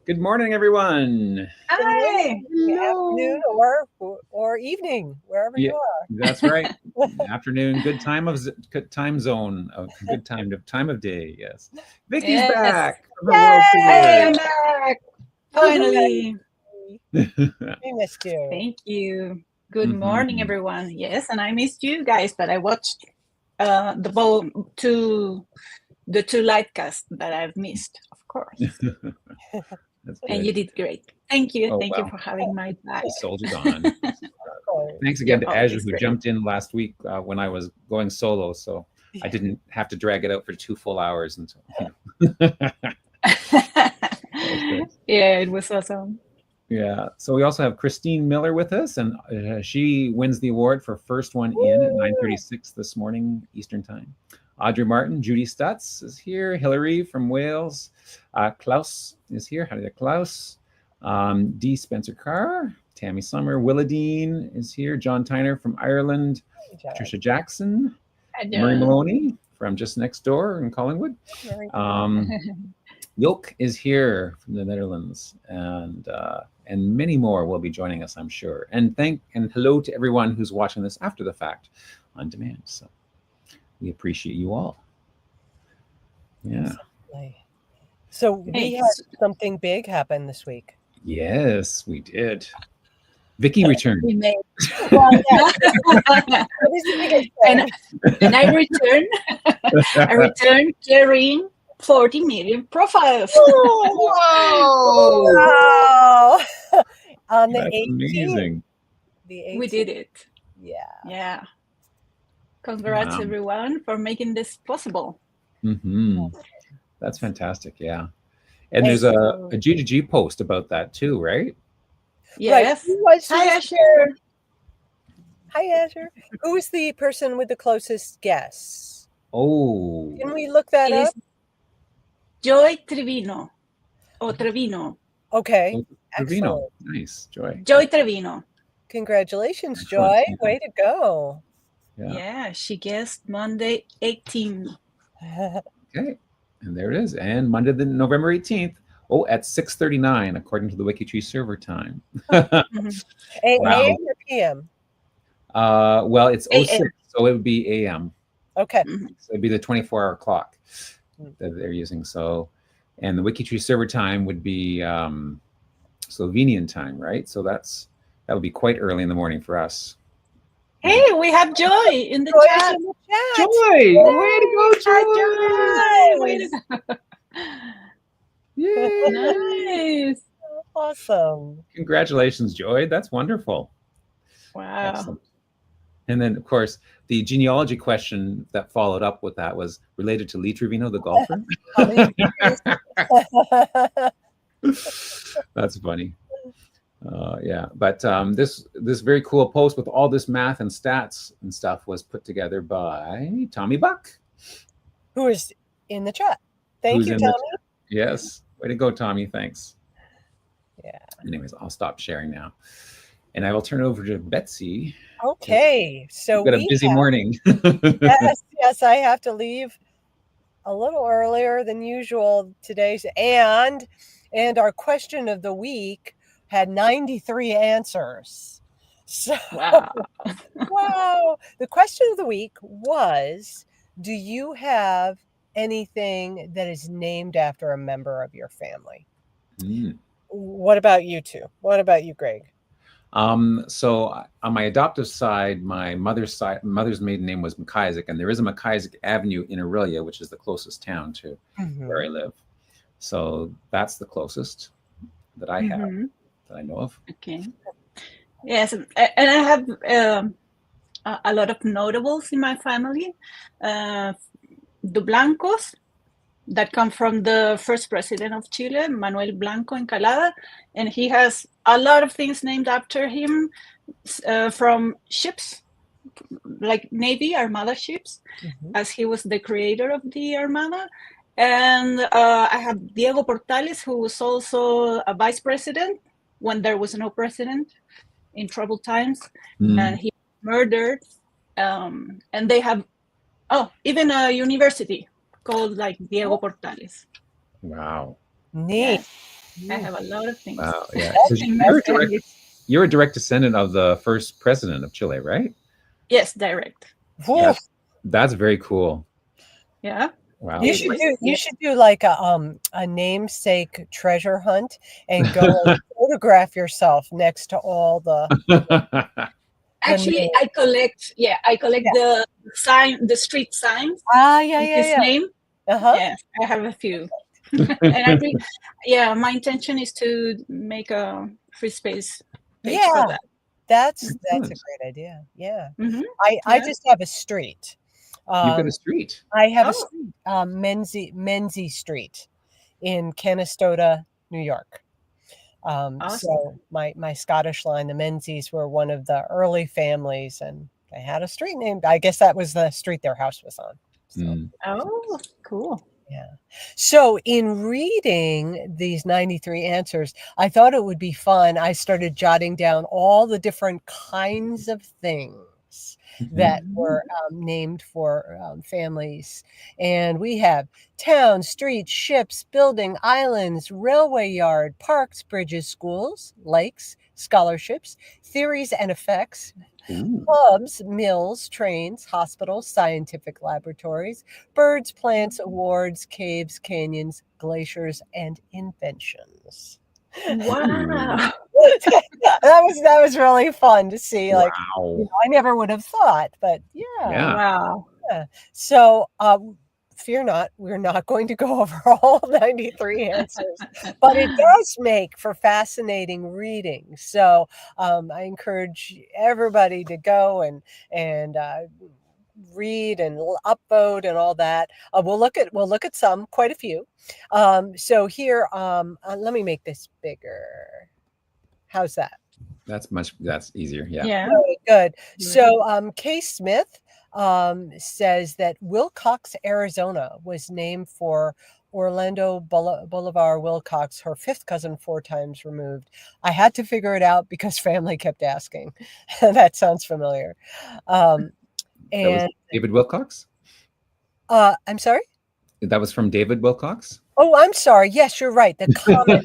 Good morning, everyone. Hi. Afternoon or evening, wherever Yeah, you are. that's right. Afternoon, good time zone, good time of day. Yes, Vicky's Yes. back from her world Hey, tour. I'm back. Finally. We missed you. Thank you. Good morning, Mhm. everyone. Yes, and I missed you guys, but I watched the two LiveCasts that I've missed, of course. That's And you good. did great. Thank you. Oh Thank you well, for having my back. the soldiers on. Oh, Thanks You're again to Azure always who great. jumped in last week when I was going solo, so I didn't have to drag it out for 2 full hours until. That was good. Yeah, it was awesome. Yeah. So we also have Christine Miller with us, and she wins the award for first one in at woo! 9:36 this morning Eastern Time. Audrey Martin, Judy Stutz is here. Hillary from Wales. Klaus is here. How do you Klaus? D. Spencer Carr. Tammy Summer. Willadine is here. John Tyner from Ireland. Good job. Patricia Jackson. Hi, Murray John. Maloney from just next door in Collingwood. Very Yolk is here from the Netherlands, and many more will be joining us, I'm sure. And hello to everyone who's watching this after the fact on demand. So we appreciate you all. Yeah. lovely. So we had something big happen this week. Yes, we did. Vicki returned. We made. Well, yeah. That is the biggest thing. And I returned. I returned carrying 40 million profiles. Whoa! Wow. On the That's 18th. amazing. The 18th. We did it. Yeah. Yeah. Congrats, Wow. everyone, for making this possible. Mm-hmm. That's fantastic. Yeah. And Hey, there's a G2G post about that too, right? Yes. Right. Who was Hi, this Asher. person? Hi, Azure. Who is the person with the closest guess? Oh. Can we look that It is up? Joy Trevino. Or Trevino. Okay. Trevino. Excellent. Nice. Joy. Joy Trevino. Congratulations, Excellent. Joy. Yeah. Way to go. Yeah, she guessed Monday 18. Okay. And there it is. And Monday, November 18th. Oh, at 6:39, according to the WikiTree server time. Wow. AM or PM? Well, it's AM. 06, so it would be AM. Okay. So it'd be the 24-hour clock that they're using. So, and the WikiTree server time would be Slovenian time, right? So that would be quite early in the morning for us. Hey, we have Joy in the Joy is chat. in the chat. Joy! Way to go, Joy! Hi, Joy! Way to go. Yay! Nice. Awesome. Congratulations, Joy. That's wonderful. Wow. Excellent. And then, of course, the genealogy question that followed up with that was related to Lee Trevino, the golfer. That's funny. Yeah, but this very cool post with all this math and stats and stuff was put together by Tommy Buck, who is in the chat. Thank you, Tommy. Yes, way to go, Tommy. Thanks. Yeah. Anyways, I'll stop sharing now, and I will turn it over to Betsy. Okay, so we've got a busy morning. Yes, I have to leave a little earlier than usual today, and our question of the week had 93 answers. So, wow. Wow. The question of the week was, do you have anything that is named after a member of your family? What about you two? What about you, Greg? So on my adoptive side, my mother's maiden name was McIsaac, and there is a McIsaac Avenue in Aurelia, which is the closest town to where I live. So that's the closest that I have, that I know of. Okay. Yes, and I have a lot of notables in my family. The Blancos, that come from the first president of Chile, Manuel Blanco Encalada, and he has a lot of things named after him, from ships, like Navy, Armada ships, as he was the creator of the Armada. And I have Diego Portales, who was also a vice president when there was no president in troubled times, and he was murdered. And they have, even a university called like Diego Portales. Wow. Neat. I have a lot of things. Wow, yeah. That's- So in my family. you're a direct descendant of the first president of Chile, right? Yes, direct. Woof. That's very cool. Yeah. Wow. You It should was- do yeah. like a namesake treasure hunt and go and photograph yourself next to all the Actually, name. I collect the street signs yeah with his name. uh-huh Yes, I have a few. And I think, yeah, my intention is to make a free space page for yeah that. that's a Excellent. great idea. Yeah, Mhm. I Yeah. just have a street. You've got a street. I have a Oh. street, Menzie Street in Canastota, New York. Awesome. So my Scottish line, the Menzies, were one of the early families, and they had a street named. I guess that was the street their house was on. So. Mm. Oh, cool. Yeah. So in reading these 93 answers, I thought it would be fun. I started jotting down all the different kinds of things that were named for families. And we have towns, streets, ships, building, islands, railway yard, parks, bridges, schools, lakes, scholarships, theories and effects, Ooh. pubs, mills, trains, hospitals, scientific laboratories, birds, plants, awards, caves, canyons, glaciers, and inventions. Wow. that was really fun to see. Like, Wow. I never would have thought, but yeah. Wow. So fear not, we're not going to go over all 93 answers, but it does make for fascinating reading. So I encourage everybody to go and read and upvote and all that. We'll look at some, quite a few. So here, let me make this bigger. How's that? That's easier. Yeah. Yeah. Good. So Kay Smith says that Wilcox, Arizona was named for Orlando Bolivar Wilcox, her fifth cousin 4 times removed. I had to figure it out because family kept asking. That sounds familiar. That And was David Wilcox? I'm sorry? That was from David Wilcox? Oh, I'm sorry. Yes, you're right. The comment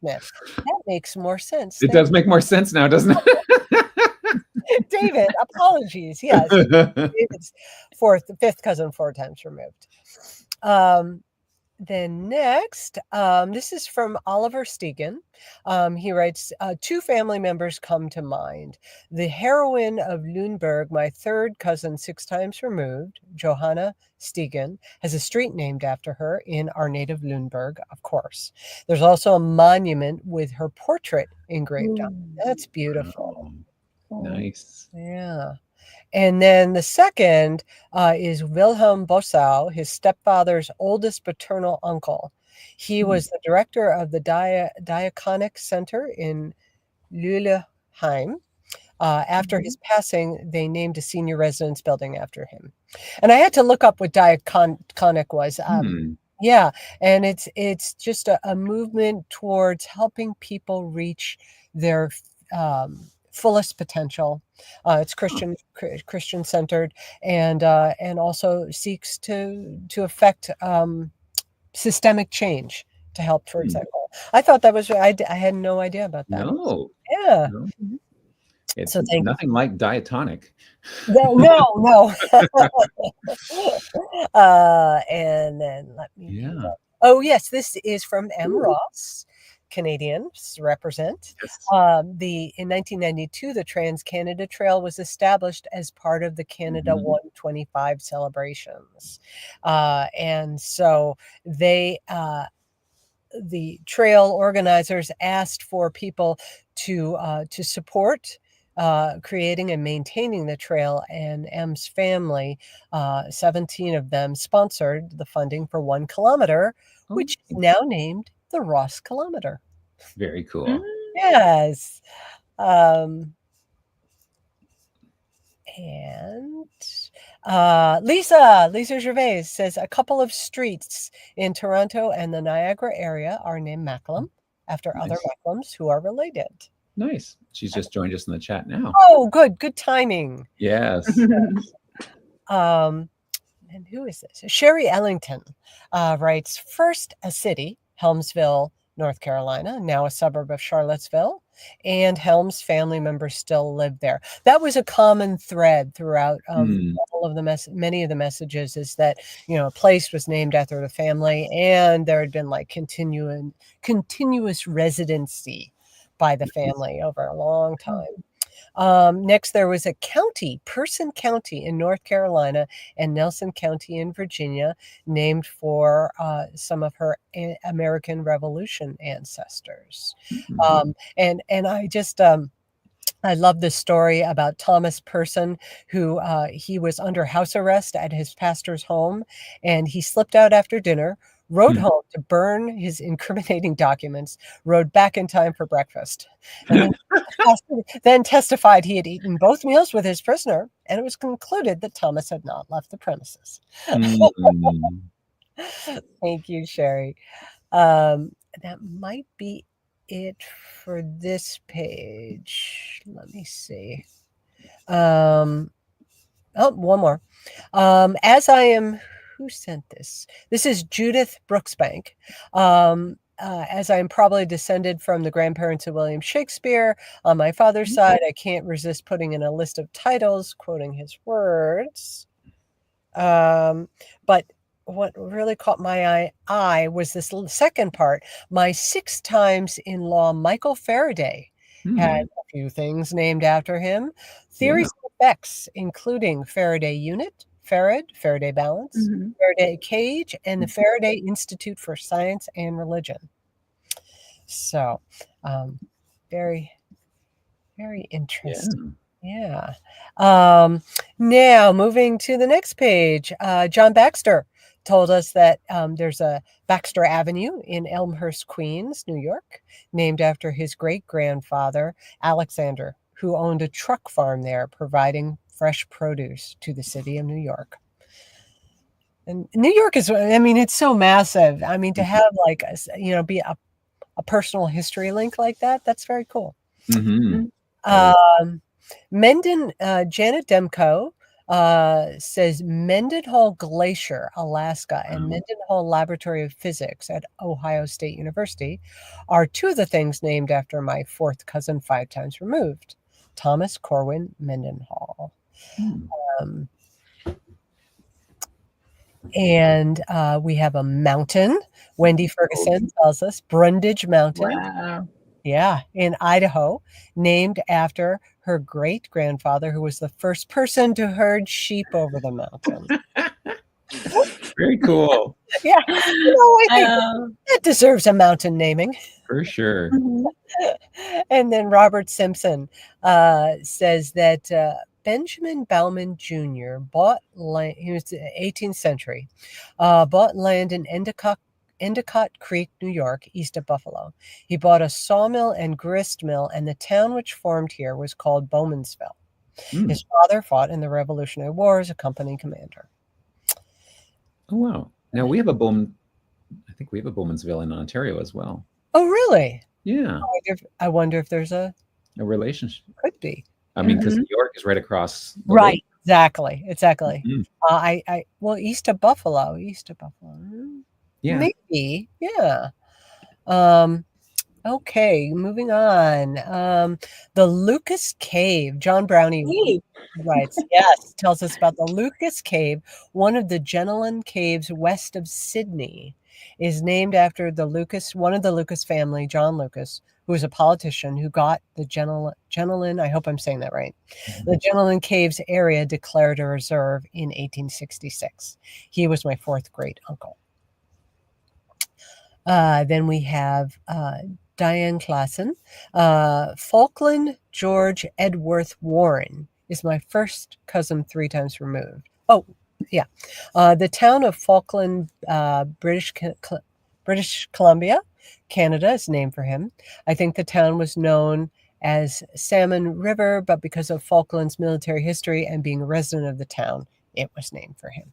Smith. That makes more sense. It does make more sense now, doesn't it? David, apologies. Yes. David's fifth cousin 4 times removed. Then next, this is from Oliver Stegan. He writes, 2 family members come to mind. The heroine of Lüneburg, my third cousin 6 times removed, Johanna Stegan, has a street named after her in our native Lüneburg, of course. There's also a monument with her portrait engraved on it. That's beautiful. Oh, nice. Yeah. And then the second is Wilhelm Bossau, his stepfather's oldest paternal uncle. He was the director of the Diaconic Center in Lüleheim. After his passing, they named a senior residence building after him. And I had to look up what Diaconic was. Yeah, and it's just a movement towards helping people reach their fullest potential. It's Christian centered, and also seeks to affect systemic change to help towards that goal. I thought that was I had no idea about that. No. Yeah. No. It's So nothing like diatonic. No. And then let me. Yeah. Oh yes, this is from M. Ross. Canadians represent. Yes. In 1992, the Trans-Canada Trail was established as part of the Canada 125 celebrations, and so they. The trail organizers asked for people to support creating and maintaining the trail, and M's family, 17 of them, sponsored the funding for 1 kilometer, which is now named the Ross Kilometer. Very cool. Yes. And Lisa Gervais says a couple of streets in Toronto and the Niagara area are named Macklem after other Macklams who are related. Nice. She's just joined us in the chat now. Oh, good timing. Yes. And who is this? Sherry Ellington writes, first a city, Helmsville, North Carolina, now a suburb of Charlottesville, and Helms family members still live there. That was a common thread throughout all of the many of the messages, is that, you know, a place was named after the family, and there had been like continuous residency by the family over a long time. Next, there was a county, Person County in North Carolina and Nelson County in Virginia, named for some of her American Revolution ancestors. And I just I love this story about Thomas Person, who he was under house arrest at his pastor's home, and he slipped out after dinner, rode home to burn his incriminating documents, rode back in time for breakfast, and then testified he had eaten both meals with his prisoner, and it was concluded that Thomas had not left the premises. Thank you, Sherry. That might be it for this page. Let me see. Oh, one more. Who sent this? This is Judith Brooksbank. As I am probably descended from the grandparents of William Shakespeare on my father's side, I can't resist putting in a list of titles, quoting his words. But what really caught my eye was this second part. My 6 times in-law, Michael Faraday, had a few things named after him. Theories and effects, including Faraday Unit, Faraday Balance, Faraday Cage, and the Faraday Institute for Science and Religion. So, very, very interesting. Yeah. Now, moving to the next page, John Baxter told us that there's a Baxter Avenue in Elmhurst, Queens, New York, named after his great-grandfather, Alexander, who owned a truck farm there, providing fresh produce to the city of New York. And New York is, I mean, it's so massive. I mean, to have like, be a personal history link like that, that's very cool. Menden, Janet Demko says Mendenhall Glacier, Alaska, and Mendenhall Laboratory of Physics at Ohio State University are 2 of the things named after my 4th cousin 5 times removed, Thomas Corwin Mendenhall. And we have a mountain. Wendy Ferguson tells us Brundage Mountain. Wow. Yeah, in Idaho, named after her great-grandfather, who was the first person to herd sheep over the mountain. Very cool. Yeah, I think that deserves a mountain naming. For sure. And then Robert Simpson says that Benjamin Bauman Jr. bought land, he was the 18th century, bought land in Endicott Creek, New York, east of Buffalo. He bought a sawmill and grist mill, and the town which formed here was called Bowmansville. His father fought in the Revolutionary War as a company commander. Oh, wow. Now we have I think we have a Bowmansville in Ontario as well. Oh, really? Yeah. I wonder if there's a relationship. Could be. I mean, because New York is right across the right. lake. Exactly. Well, east of Buffalo. Yeah. Maybe. Yeah. Okay, moving on. The Lucas Cave. John Brownie writes, tells us about the Lucas Cave, one of the Jenolan caves west of Sydney, is named after one of the Lucas family, John Lucas, who was a politician who got the Jenolan, I hope I'm saying that right, the Jenolan Caves area declared a reserve in 1866. He was my 4th great uncle. Then we have Diane Klassen. Falkland George Edworth Warren is my 1st cousin 3 times removed. Oh, yeah. The town of Falkland, British Columbia, Canada, is named for him. I think the town was known as Salmon River, but because of Falkland's military history and being a resident of the town, it was named for him.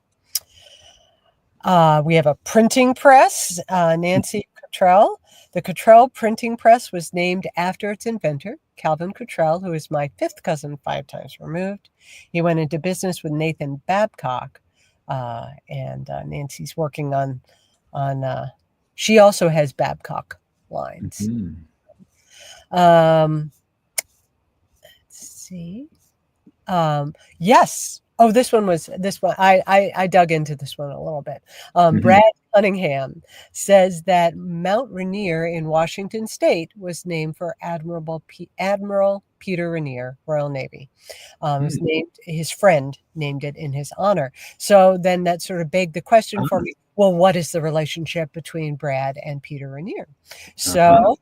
We have a printing press, Nancy Cottrell. The Cottrell printing press was named after its inventor, Calvin Cottrell, who is my 5th cousin 5 times removed. He went into business with Nathan Babcock, and Nancy's working on she also has Babcock lines. Mhm. Let's see. Yes. Oh, this one. I dug into this one a little bit. Brad Cunningham says that Mount Rainier in Washington State was named for Admiral Peter Rainier, Royal Navy. It was named, his friend named it in his honor. So then that sort of begged the question for me, well, what is the relationship between Brad and Peter Rainier? So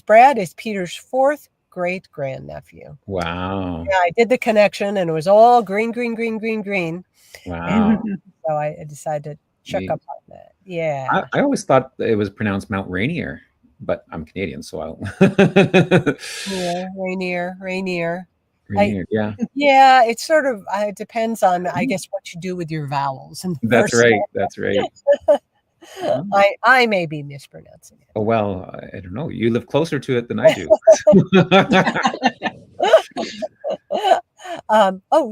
Brad is Peter's fourth great grandnephew. Wow. Yeah, I did the connection and it was all green. Wow. And so I decided to check up on that. Yeah. I always thought it was pronounced Mount Rainier, but I'm Canadian, so I'll Yeah, Rainier. Rainier, yeah. Yeah, it's sort of it depends on, I guess, what you do with your vowels. And That's right. That's right. I may be mispronouncing it. Oh, well, I don't know. You live closer to it than I do.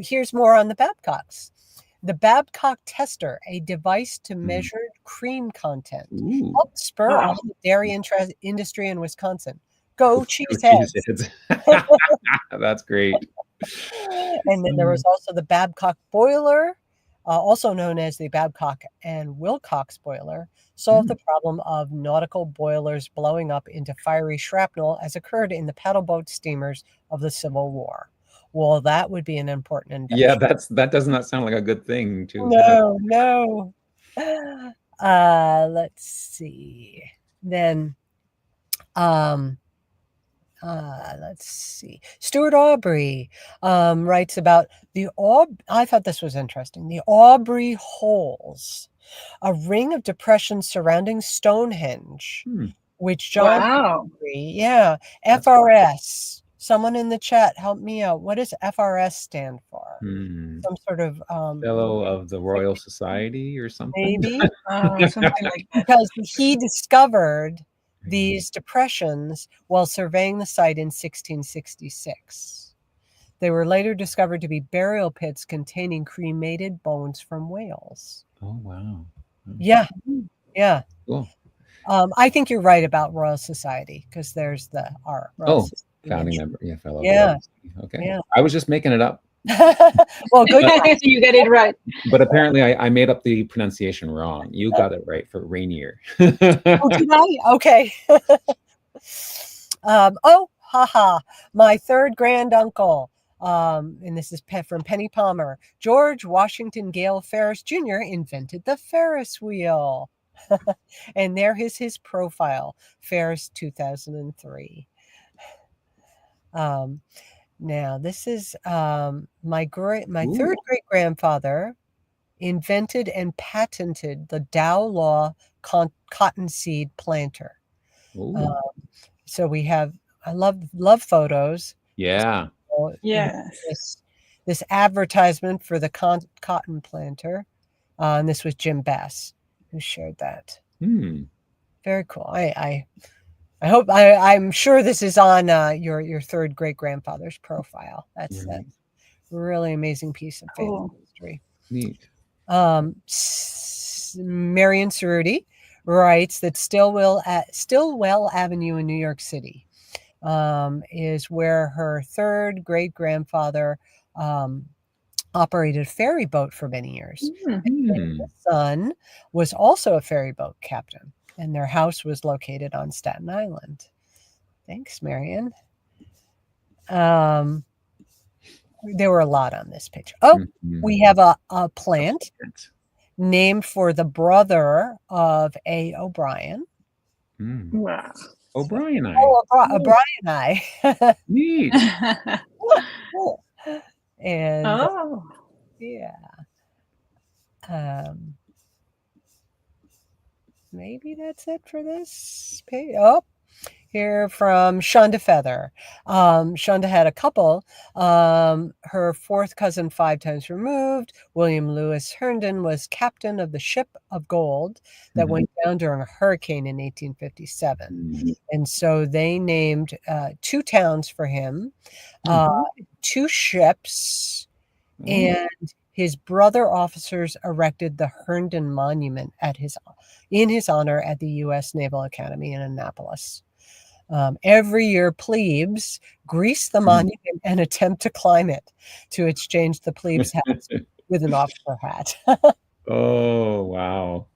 Here's more on the Babcocks. The Babcock tester, a device to measure cream content, helped spur on the dairy industry in Wisconsin. Go Cheeseheads. That's great. And then there was also the Babcock boiler, also known as the Babcock and Wilcox boiler, solved the problem of nautical boilers blowing up into fiery shrapnel as occurred in the paddle boat steamers of the Civil War. Well, that would be an important invention. Yeah, that does not sound like a good thing to No. Let's see. Then let's see. Stuart Aubrey writes about I thought this was interesting. The Aubrey Holes, a ring of depressions surrounding Stonehenge, which John Aubrey, FRS. Someone in the chat, help me out. What does FRS stand for? Some sort of Fellow of the Royal Society or something? Maybe. Something like that. Because he discovered these depressions while surveying the site in 1666. They were later discovered to be burial pits containing cremated bones from whales. Oh, wow. Yeah. Cool. I think you're right about Royal Society, because there's the Royal Society founding member. Yeah, fellow. Yeah. Okay. Yeah. I was just making it up. Well, good. You get it right. But apparently I made up the pronunciation wrong. You got it right for Rainier. Oh, did I? Okay. My third granduncle. And this is from Penny Palmer. George Washington Gale Ferris Jr. invented the Ferris wheel. And there is his profile, Ferris 2003. Now this is my third great grandfather invented and patented the Dow Law cottonseed planter. So we have, I love photos. Yeah. This advertisement for the cotton planter, and this was Jim Bass who shared that. Very cool. I hope I'm sure this is on your third great grandfather's profile. That's a really amazing piece of family history. Neat. Marion Cerruti writes that Stillwell Avenue in New York City is where her third great grandfather operated a ferry boat for many years. And his son was also a ferry boat captain, and their house was located on Staten Island. Thanks, Marion. There were a lot on this page. We have a plant named for the brother of A. O'Brien. Wow. O'Brien eye. O'Brien eye. Neat. And maybe that's it for this page. Here from Shonda Feather. Shonda had a couple. Her fourth cousin 5 times removed, William Lewis Herndon, was captain of the ship of gold that went down during a hurricane in 1857. And so they named 2 towns for him, 2 ships, and his brother officers erected the Herndon Monument in his honor at the U.S. Naval Academy in Annapolis. Every year, plebes grease the monument and attempt to climb it to exchange the plebes' hats with an officer hat. Oh, wow.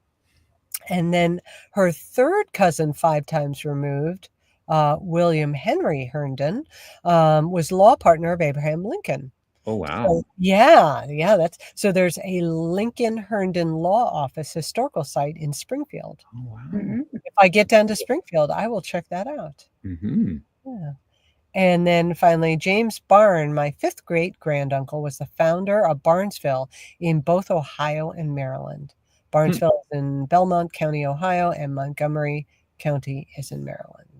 And then her third cousin, 5 times removed, William Henry Herndon, was law partner of Abraham Lincoln. Oh, wow. So, so there's a Lincoln Herndon Law Office historical site in Springfield. Oh, wow. If I get down to Springfield, I will check that out. Yeah. And then finally, James Barn, my 5th great granduncle, was the founder of Barnesville in both Ohio and Maryland. Barnesville is in Belmont County, Ohio, and Montgomery County is in Maryland.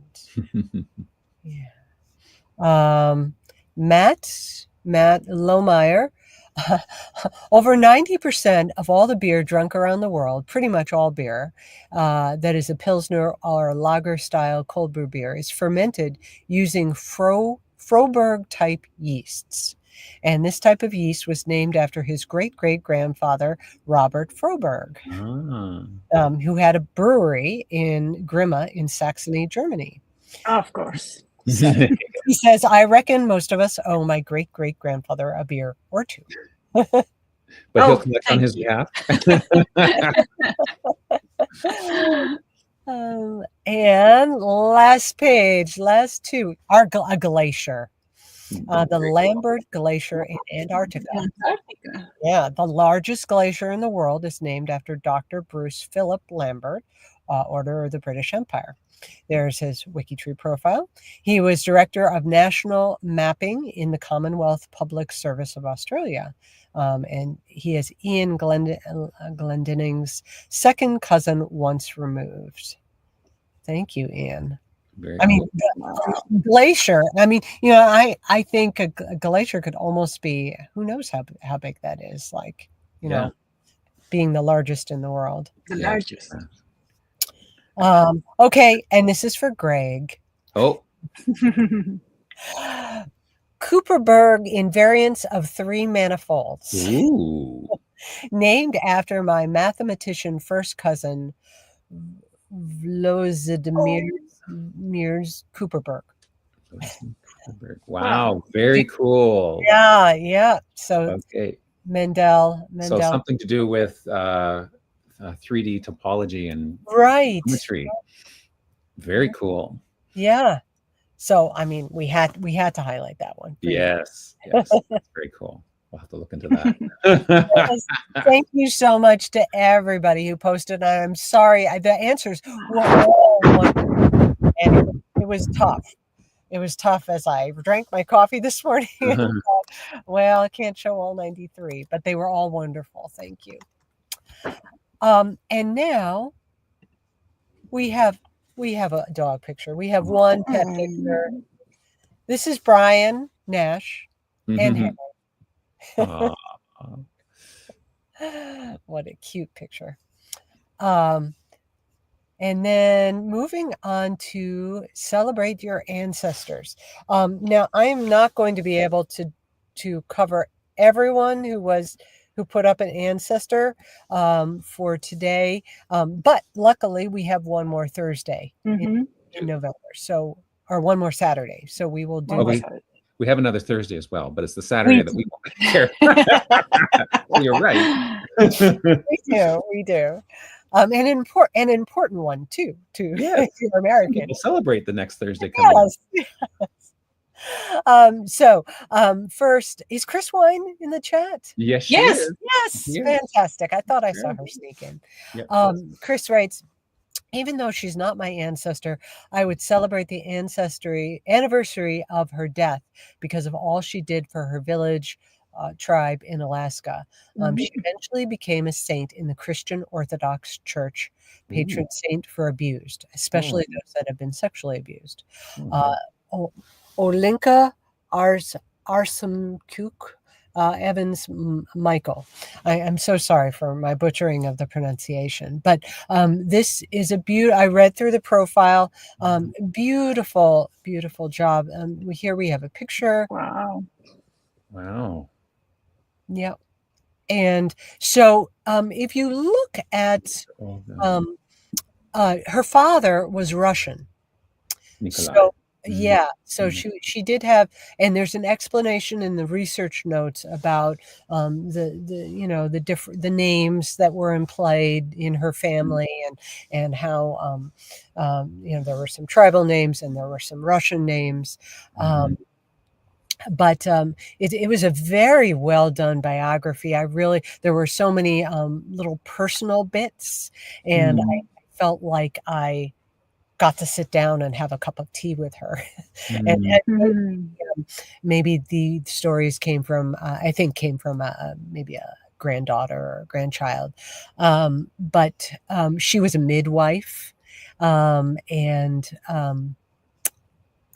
Matt Lohmeyer. Over 90% of all the beer drunk around the world, pretty much all beer, that is a Pilsner or lager style cold brew beer, is fermented using Froberg type yeasts. And this type of yeast was named after his great-great-grandfather, Robert Froberg, who had a brewery in Grimma in Saxony, Germany. Of course. So, he says, I reckon most of us owe my great-great-grandfather a beer or 2. But he'll collect on his behalf. And last 2, a glacier. The Lambert Glacier in Antarctica. Yeah, the largest glacier in the world is named after Dr. Bruce Philip Lambert, Order of the British Empire. There's his WikiTree profile. He was Director of National Mapping in the Commonwealth Public Service of Australia. And he is Ian Glendinning's second cousin once removed. Thank you, Ian. Glacier. I mean, I think a glacier could almost be, who knows how big that is, like, being the largest in the world. The largest. Okay, and this is for Greg. Oh. Cooperberg invariance of 3 manifolds. Ooh. Named after my mathematician first cousin, Vladimir Cooperberg. Wow, very cool. Yeah. So okay. Mendel. So something to do with 3D topology and geometry. Very cool. Yeah. So I mean, we had to highlight that one. Yes, that's very cool. We'll have to look into that. Yes. Thank you so much to everybody who posted. I'm sorry, the answers were all wonderful, and it was tough. It was tough as I drank my coffee this morning. Well, I can't show all 93, but they were all wonderful. Thank you. And now we have a dog picture. We have one pet picture. This is Brian Nash and Henry. What a cute picture. And then moving on to celebrate your ancestors. Now, I am not going to be able to cover everyone who put up an ancestor for today, but luckily we have one more Thursday in November, or one more Saturday. So we will do. We have another Thursday as well, but it's the Saturday that we won't care. You're right. We do. An important one too. Yes. To American. We'll celebrate the next Thursday coming. Yes. First, is Chris Wine in the chat? Yes. Yes. Fantastic. I thought I saw her sneak in. Yep. Chris writes, even though she's not my ancestor, I would celebrate the anniversary of her death because of all she did for her village tribe in Alaska. She eventually became a saint in the Christian Orthodox Church, patron saint for abused, especially those that have been sexually abused. Olinka Arsamkuk Evans Michael. I'm so sorry for my butchering of the pronunciation, but this is I read through the profile. Beautiful job. Here we have a picture. Wow. Yep. And so if you look at her father was Russian. Nikolai. So yeah, so she did have, and there's an explanation in the research notes about the names that were employed in her family, and how there were some tribal names and there were some Russian names. But it was a very well done biography. There were so many little personal bits, and I felt like I got to sit down and have a cup of tea with her. And maybe the stories came from, maybe a granddaughter or grandchild. But she was a midwife.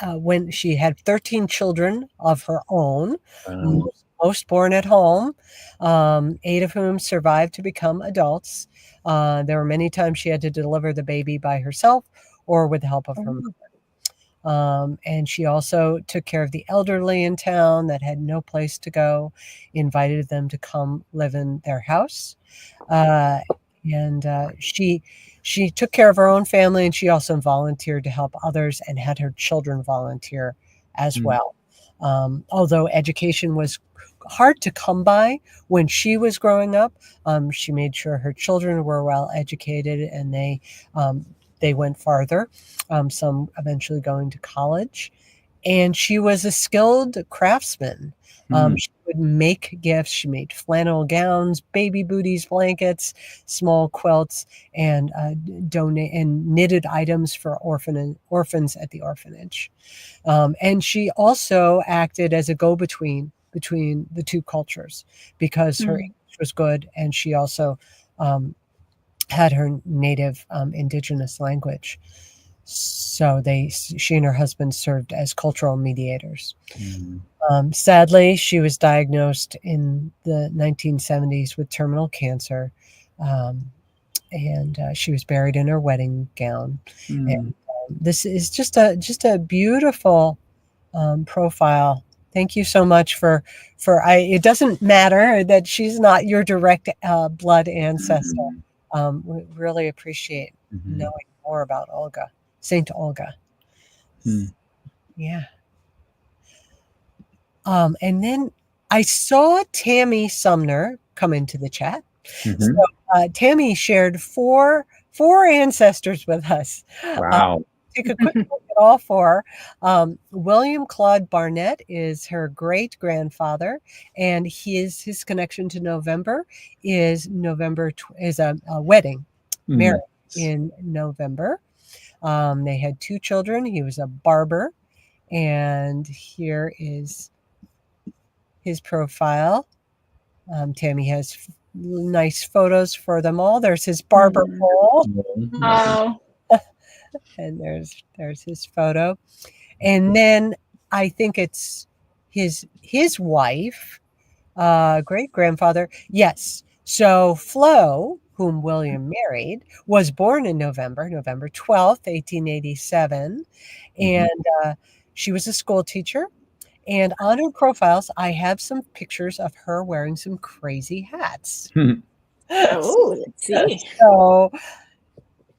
When she had 13 children of her own, most born at home, 8 of whom survived to become adults. There were many times she had to deliver the baby by herself or with the help of her mother. And she also took care of the elderly in town that had no place to go, invited them to come live in their house. She took care of her own family, and she also volunteered to help others and had her children volunteer as well. Although education was hard to come by when she was growing up, she made sure her children were well educated, and they went farther, some eventually going to college. And she was a skilled craftsman. She would make gifts. She made flannel gowns, baby booties, blankets, small quilts, and knitted items for orphans at the orphanage. And she also acted as a go-between between the two cultures, because her English was good, and she also had her native indigenous language. So she and her husband served as cultural mediators. Sadly, she was diagnosed in the 1970s with terminal cancer, and she was buried in her wedding gown. And this is just a beautiful profile. Thank you so much for it doesn't matter that she's not your direct blood ancestor. We really appreciate knowing more about Olga, Saint Olga. Yeah. And then I saw Tammy Sumner come into the chat. So Tammy shared four ancestors with us. Wow. Take a quick look at all four. William Claude Barnett is her great grandfather, and his connection to November is a wedding, marriage in November. They had 2 children. He was a barber, and here is his profile. Tammy has nice photos for them all. There's his barber pole. Wow. And there's his photo. And then I think it's his wife, great grandfather. Yes. So Flo, whom William married, was born in November 12th, 1887. And she was a school teacher. And on her profiles, I have some pictures of her wearing some crazy hats. Oh, let's see. So,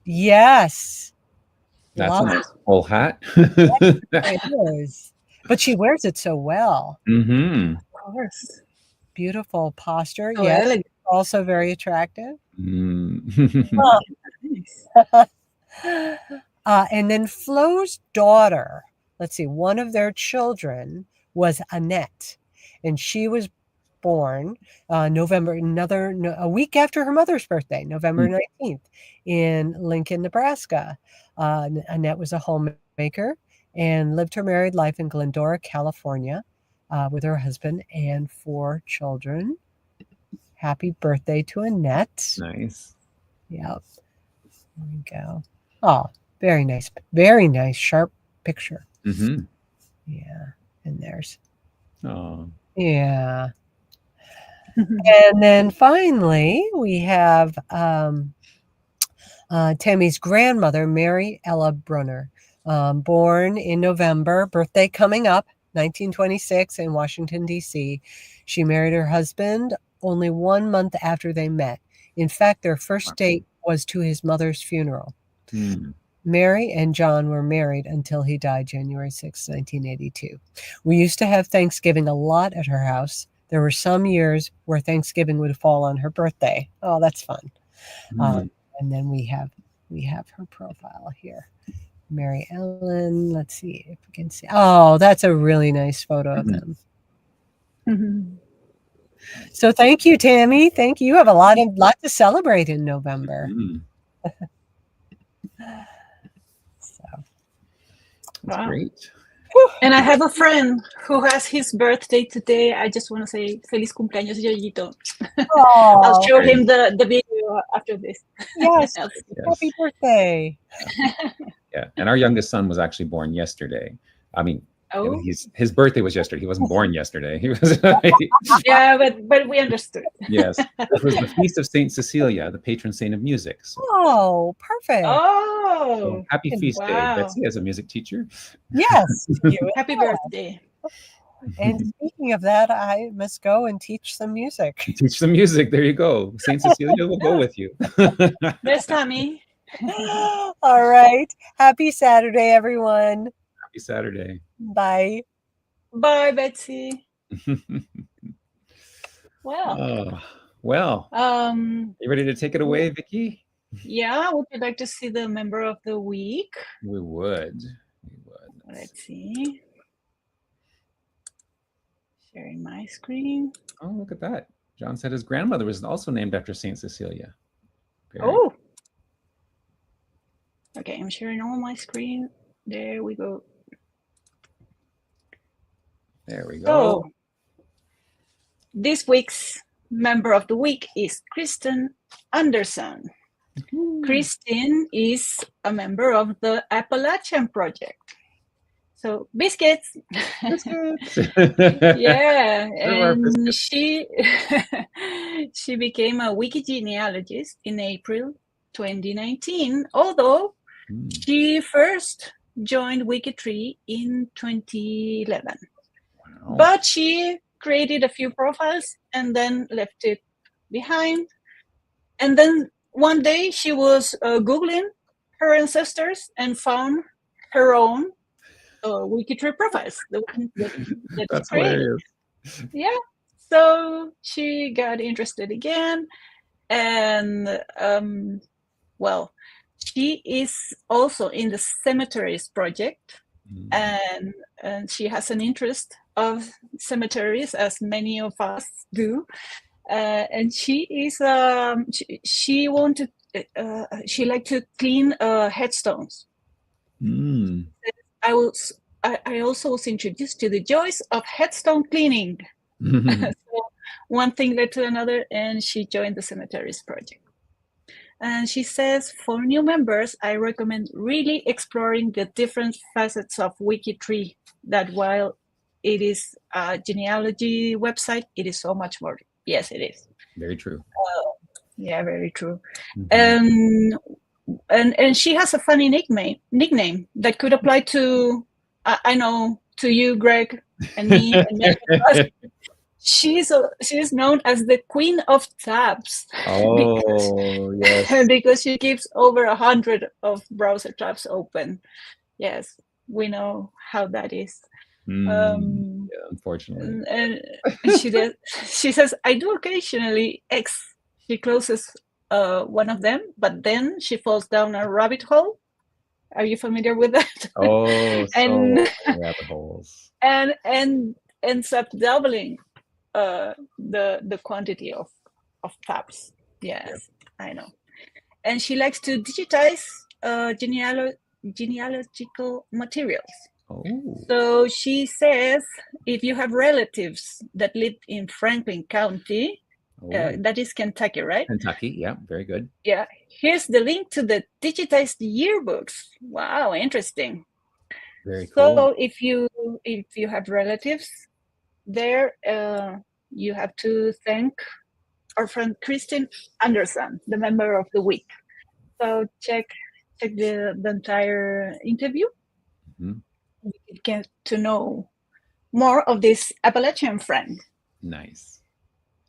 yes. That's a nice full hat. It is. But she wears it so well. Of course. Beautiful posture. So Yes. elegant. Also very attractive. Nice. And then Flo's daughter, let's see, one of their children was Annette, and she was born a week after her mother's birthday, November 19th, in Lincoln, Nebraska. Annette was a homemaker and lived her married life in Glendora, California, with her husband and 4 children. Happy birthday to Annette. Nice. Yep. There we go. Oh, very nice, sharp picture. Yeah. And there's. Oh. Yeah. And then finally, we have Tammy's grandmother, Mary Ella Brunner, born in November, birthday coming up, 1926 in Washington, D.C. She married her husband, only 1 month after they met. In fact, their first date was to his mother's funeral. Mary and John were married until he died January 6, 1982. We used to have Thanksgiving a lot at her house. There were some years where Thanksgiving would fall on her birthday. Oh, that's fun. And then we have her profile here. Mary Ellen. Let's see if we can see. Oh, that's a really nice photo of them. So thank you, Tammy. Thank you. You have a lot to celebrate in November. That's great. And I have a friend who has his birthday today. I just want to say feliz cumpleaños, Yoyito. I'll show him the video after this. Yes. Happy birthday. Yeah. And our youngest son was actually born yesterday. I mean, his birthday was yesterday. He wasn't born yesterday. He was. Yeah, but we understood. Yes, it was the feast of Saint Cecilia, the patron saint of music. So. Oh, perfect! So happy feast day, Betsy, as a music teacher. Yes, happy birthday. And speaking of that, I must go and teach some music. Teach some music. There you go. Saint Cecilia will go with you. There's Tammy. All right. Happy Saturday, everyone. Happy Saturday. Bye. Bye, Betsy. Well, you ready to take it away, Vicki? Yeah, would you like to see the member of the week? We would. Let's see. Sharing my screen. Oh, look at that. John said his grandmother was also named after Saint Cecilia. Oh. Okay, I'm sharing all my screen. There we go. There we go. So, this week's member of the week is Kristen Anderson. Kristen is a member of the Appalachian Project. So, biscuits. Yeah, and she became a wiki genealogist in April 2019, although she first joined WikiTree in 2011. Wow. But she created a few profiles and then left it behind. And then one day she was Googling her ancestors and found her own WikiTree profiles. That's hilarious. Yeah. So she got interested again. And, she is also in the Cemeteries Project. And she has an interest of cemeteries, as many of us do. And she is, she wanted, she liked to clean headstones. I also was introduced to the joys of headstone cleaning. So one thing led to another, and she joined the Cemeteries Project. And she says, for new members, I recommend really exploring the different facets of WikiTree, that while it is a genealogy website, it is so much more. Yes, it is. Very true. Yeah, very true. And she has a funny nickname that could apply to, I know, to you, Greg, and me, and many of us. She's known as the Queen of Tabs. Oh, yes. Because she keeps over 100 of browser tabs open. Yes, we know how that is. Yeah, unfortunately. And she says, I do occasionally X. She closes one of them, but then she falls down a rabbit hole. Are you familiar with that? Oh, so rabbit holes. And ends up doubling the quantity of tabs. Yes, I know. And she likes to digitize genealogical materials. Oh. So she says, if you have relatives that live in Franklin County, that is Kentucky, right? Kentucky, yeah, very good. Yeah, here's the link to the digitized yearbooks. Wow, interesting. Very cool. So if you have relatives there, you have to thank our friend Kristen Anderson, the member of the week. So check the entire interview. You get to know more of this Appalachian friend. Nice.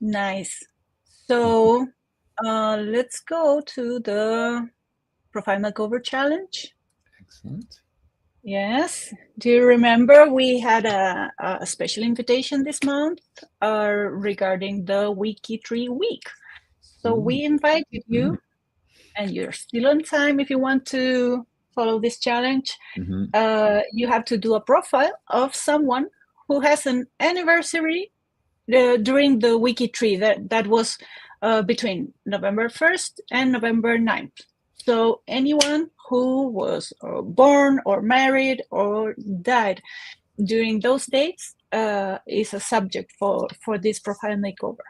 Nice. So let's go to the Profile Makeover Challenge. Excellent. Yes. Do you remember we had a special invitation this month regarding the WikiTree week? So we invited you, and you're still on time if you want to follow this challenge. You have to do a profile of someone who has an anniversary during the WikiTree that was between November 1st and November 9th. So anyone who was born or married or died during those dates is a subject for this profile makeover.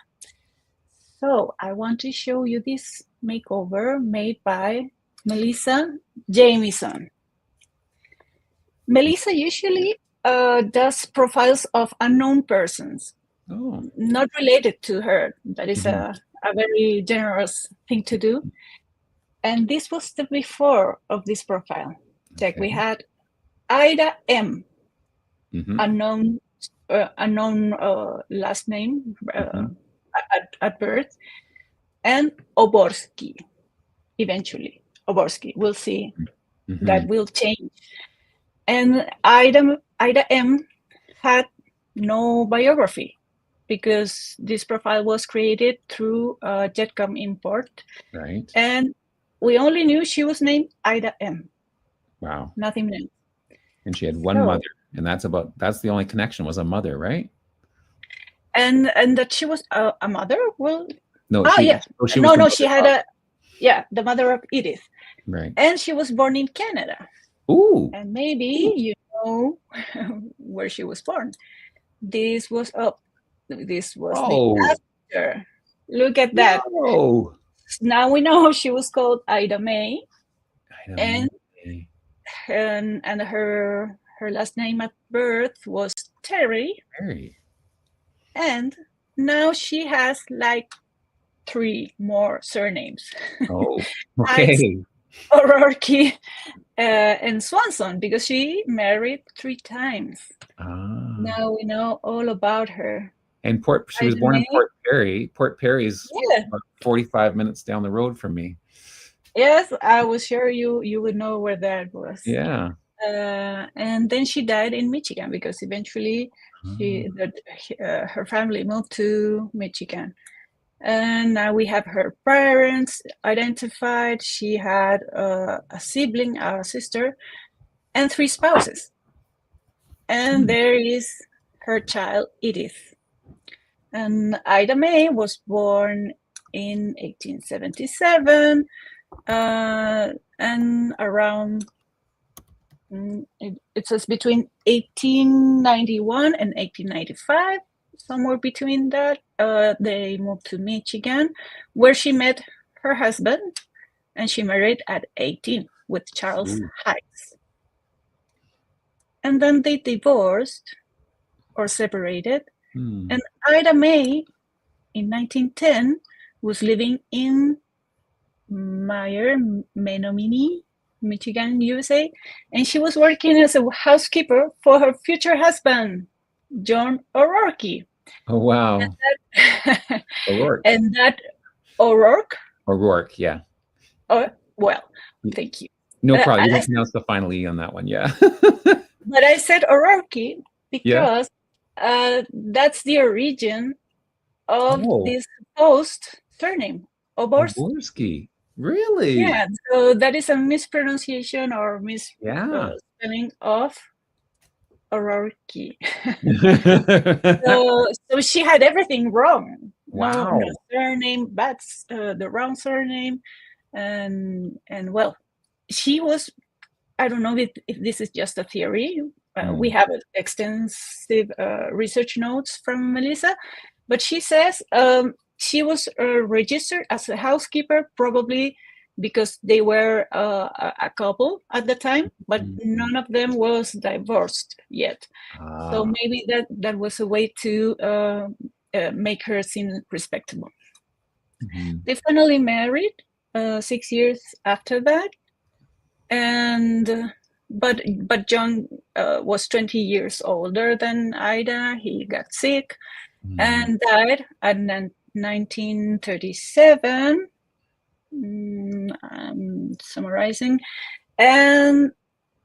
So I want to show you this makeover made by Melissa Jamieson. Melissa usually does profiles of unknown persons, not related to her. That is a very generous thing to do. And this was the before of this profile. Check, we had Ida M, unknown last name at birth, and Oborsky, eventually. Oborsky, we'll see. That will change. And Ida M had no biography because this profile was created through Jetcom import. Right. And we only knew she was named Ida M. Wow. Nothing else. And she had one mother, and that's the only connection, was a mother, right? And that she was a mother? Well, no, she had the mother of Edith. Right. And she was born in Canada. Ooh. And maybe you know where she was born. This was the after. Look at that. Whoa. Now we know she was called Ida May. And her last name at birth was Terry. And now she has like 3 more surnames. Oh, okay. O'Rourke and Swanson, because she married 3 times. Now we know all about her. And she was born in Port Perry. Port Perry is about 45 minutes down the road from me. Yes, I was sure you would know where that was. Yeah. And then she died in Michigan because eventually her family moved to Michigan. And now we have her parents identified. She had a sibling, a sister, and 3 spouses. And there is her child, Edith. And Ida May was born in 1877, and around, it says between 1891 and 1895, somewhere between that, they moved to Michigan, where she met her husband, and she married at 18 with Charles Heights. And then they divorced or separated. And Ida May, in 1910, was living in Menominee, Michigan, USA, and she was working as a housekeeper for her future husband, John O'Rourke. Oh, wow. O'Rourke. And that O'Rourke? O'Rourke, yeah. Oh, well, thank you. No problem. You didn't pronounce the final E on that one, yeah. But I said O'Rourke because that's the origin of this supposed surname, Oborsky. Really? Yeah, so that is a mispronunciation or misspelling of O'Rourke. So she had everything wrong. Wow. No surname, that's the wrong surname. And well, she was, I don't know if this is just a theory. We have extensive research notes from Melissa, but she says she was registered as a housekeeper, probably because they were a couple at the time, but none of them was divorced yet. So maybe that was a way to make her seem respectable. They finally married 6 years after that, and but John was 20 years older than Ida. He got sick and died at 1937. I'm summarizing. And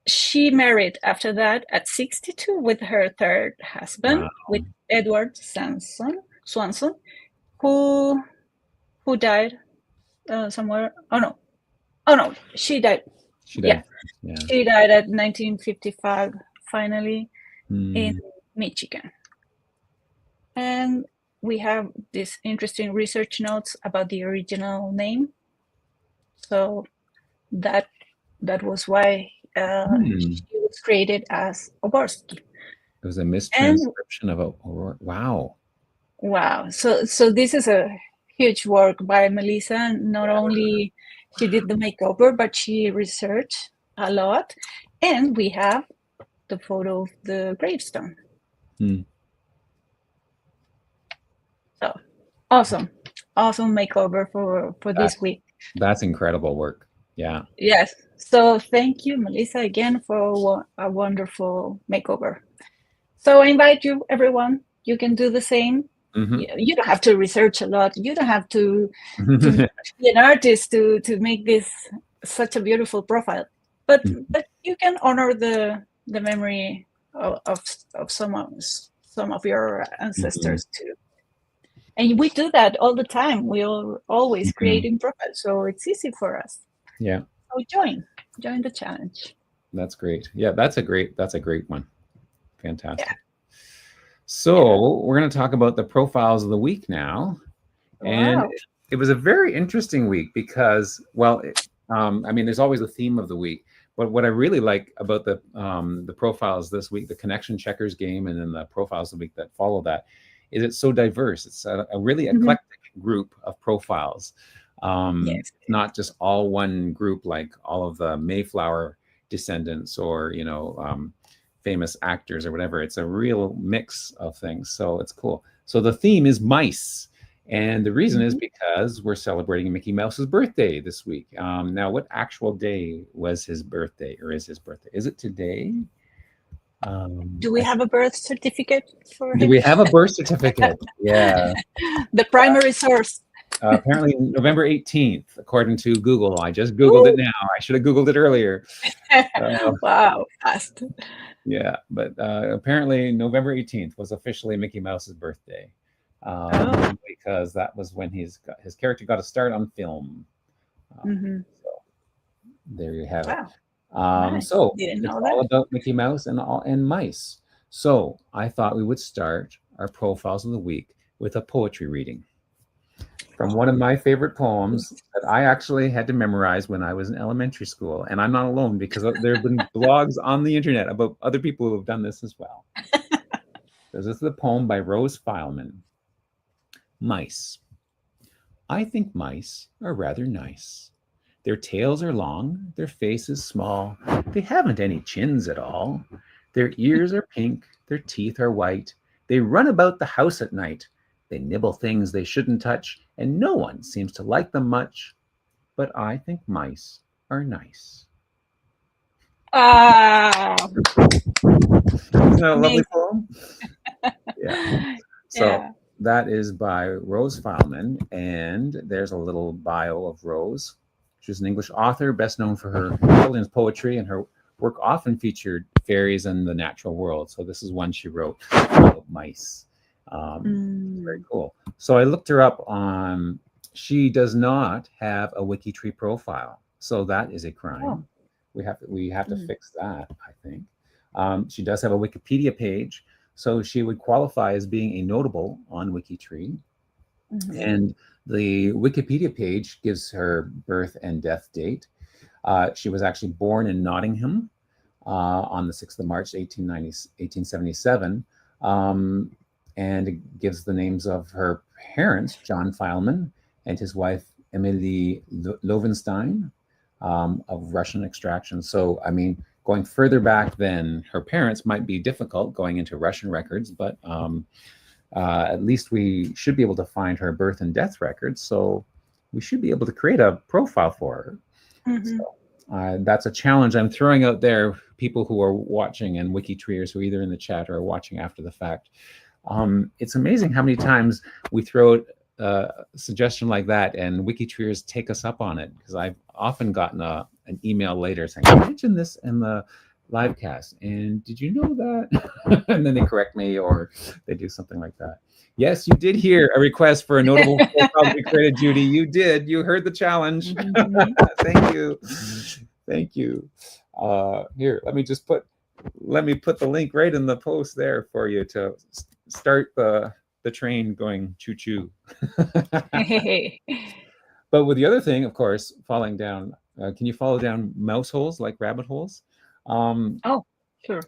she married after that at 62 with her third husband, with Edward Swanson, who died somewhere. Oh no, she died. She died. Yeah. She died at 1955, finally, in Michigan. And we have these interesting research notes about the original name. So that was why she was created as Oborski. It was a mistranscription of Aurora. Wow. Wow. So this is a huge work by Melissa. Not only she did the makeover, but she researched a lot. And we have the photo of the gravestone. So awesome makeover for this week. That's incredible work. Yeah. Yes. So thank you, Melissa, again for a wonderful makeover. So I invite you, everyone. You can do the same. You don't have to research a lot. You don't have to be an artist to make this such a beautiful profile. But you can honor the memory of some of your ancestors too. And we do that all the time. We are always creating profiles, so it's easy for us. Yeah. So join the challenge. That's great. Yeah, that's a great one. Fantastic. Yeah. So we're going to talk about the profiles of the week now. Wow. And it was a very interesting week because, well, I mean, there's always a theme of the week. But what I really like about the profiles this week, the connection checkers game, and then the profiles of the week that follow that, is it's so diverse. It's a really eclectic group of profiles. It's not just all one group like all of the Mayflower descendants or, famous actors or whatever. It's a real mix of things. So it's cool. So the theme is mice. And the reason is because we're celebrating Mickey Mouse's birthday this week. Now, what actual day was his birthday, or is his birthday? Is it today? Do we have a birth certificate for him? Do we have a birth certificate? Yeah. The primary source. Apparently November 18th, according to Google. I just Googled it now. I should have Googled it earlier. Wow, fast. Yeah, but apparently November 18th was officially Mickey Mouse's birthday. Because that was when his character got a start on film. So there you have it. Nice. So it's all about Mickey Mouse and mice. So I thought we would start our profiles of the week with a poetry reading from one of my favorite poems that I actually had to memorize when I was in elementary school. And I'm not alone, because there have been blogs on the internet about other people who have done this as well. So this is a poem by Rose Fileman. Mice. I think mice are rather nice. Their tails are long, their faces small. They haven't any chins at all. Their ears are pink, their teeth are white. They run about the house at night. They nibble things they shouldn't touch, and no one seems to like them much. But I think mice are nice. Isn't that a lovely poem? Yeah. So that is by Rose Fileman, and there's a little bio of Rose. She's an English author, best known for her children's poetry, and her work often featured fairies and the natural world. So this is one she wrote about mice. Very cool. So I looked her up on. She does not have a WikiTree profile, so that is a crime. We have to fix that, I think. She does have a Wikipedia page, so she would qualify as being a notable on WikiTree. And the Wikipedia page gives her birth and death date. She was actually born in Nottingham on the 6th of March, 1877. And it gives the names of her parents, John Fileman, and his wife, Emilie Loewenstein, of Russian extraction. So, I mean, going further back than her parents might be difficult going into Russian records, but at least we should be able to find her birth and death records. So we should be able to create a profile for her. So, that's a challenge I'm throwing out there, people who are watching and WikiTreeers who are either in the chat or watching after the fact. It's amazing how many times we throw suggestion like that, and WikiTreeers take us up on it, because I've often gotten an email later saying, "I mentioned this in the livecast, and did you know that?" And then they correct me, or they do something like that. Yes, you did hear a request for a notable profile to be created, Judy. You did. You heard the challenge. Thank you. Thank you. Here, let me put the link right in the post there for you to start the train going choo-choo. But with the other thing, of course, falling down, can you follow down mouse holes like rabbit holes? Oh, sure.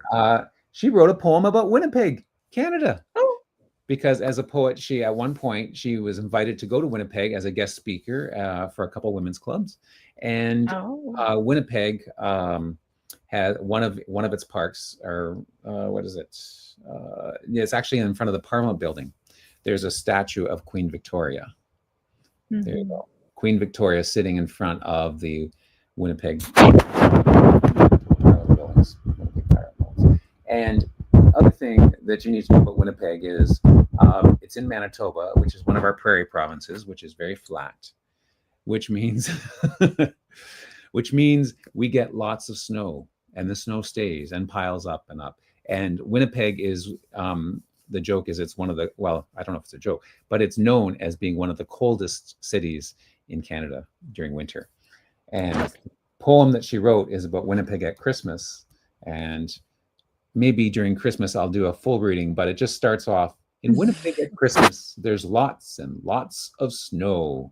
She wrote a poem about Winnipeg, Canada. Oh. Because as a poet, at one point, she was invited to go to Winnipeg as a guest speaker for a couple women's clubs. And Winnipeg had one of its parks, or what is it? It's actually in front of the Parliament building. There's a statue of Queen Victoria. Mm-hmm. There you go. Queen Victoria sitting in front of the Winnipeg buildings. And other thing that you need to know about Winnipeg is it's in Manitoba, which is one of our prairie provinces, which is very flat, which means we get lots of snow, and the snow stays and piles up and up. And Winnipeg is, the joke is, it's one of the, well, I don't know if it's a joke, but it's known as being one of the coldest cities in Canada during winter. And the poem that she wrote is about Winnipeg at Christmas, and maybe during Christmas I'll do a full reading, but it just starts off, in Winnipeg at Christmas, there's lots and lots of snow,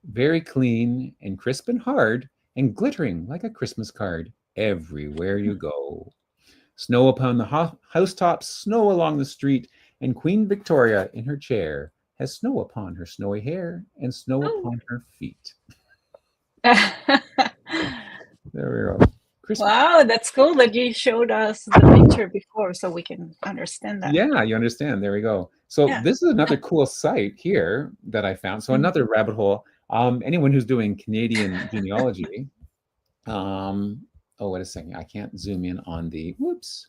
very clean and crisp and hard and glittering like a Christmas card everywhere you go. Snow upon the housetops, snow along the street, and Queen Victoria in her chair has snow upon her snowy hair and snow upon her feet. There we go. Christmas. Wow, that's cool that you showed us the picture before so we can understand that. Yeah, you understand. There we go. So this is another cool site here that I found. So another rabbit hole. Anyone who's doing Canadian genealogy, oh, wait a second. I can't zoom in on the, whoops.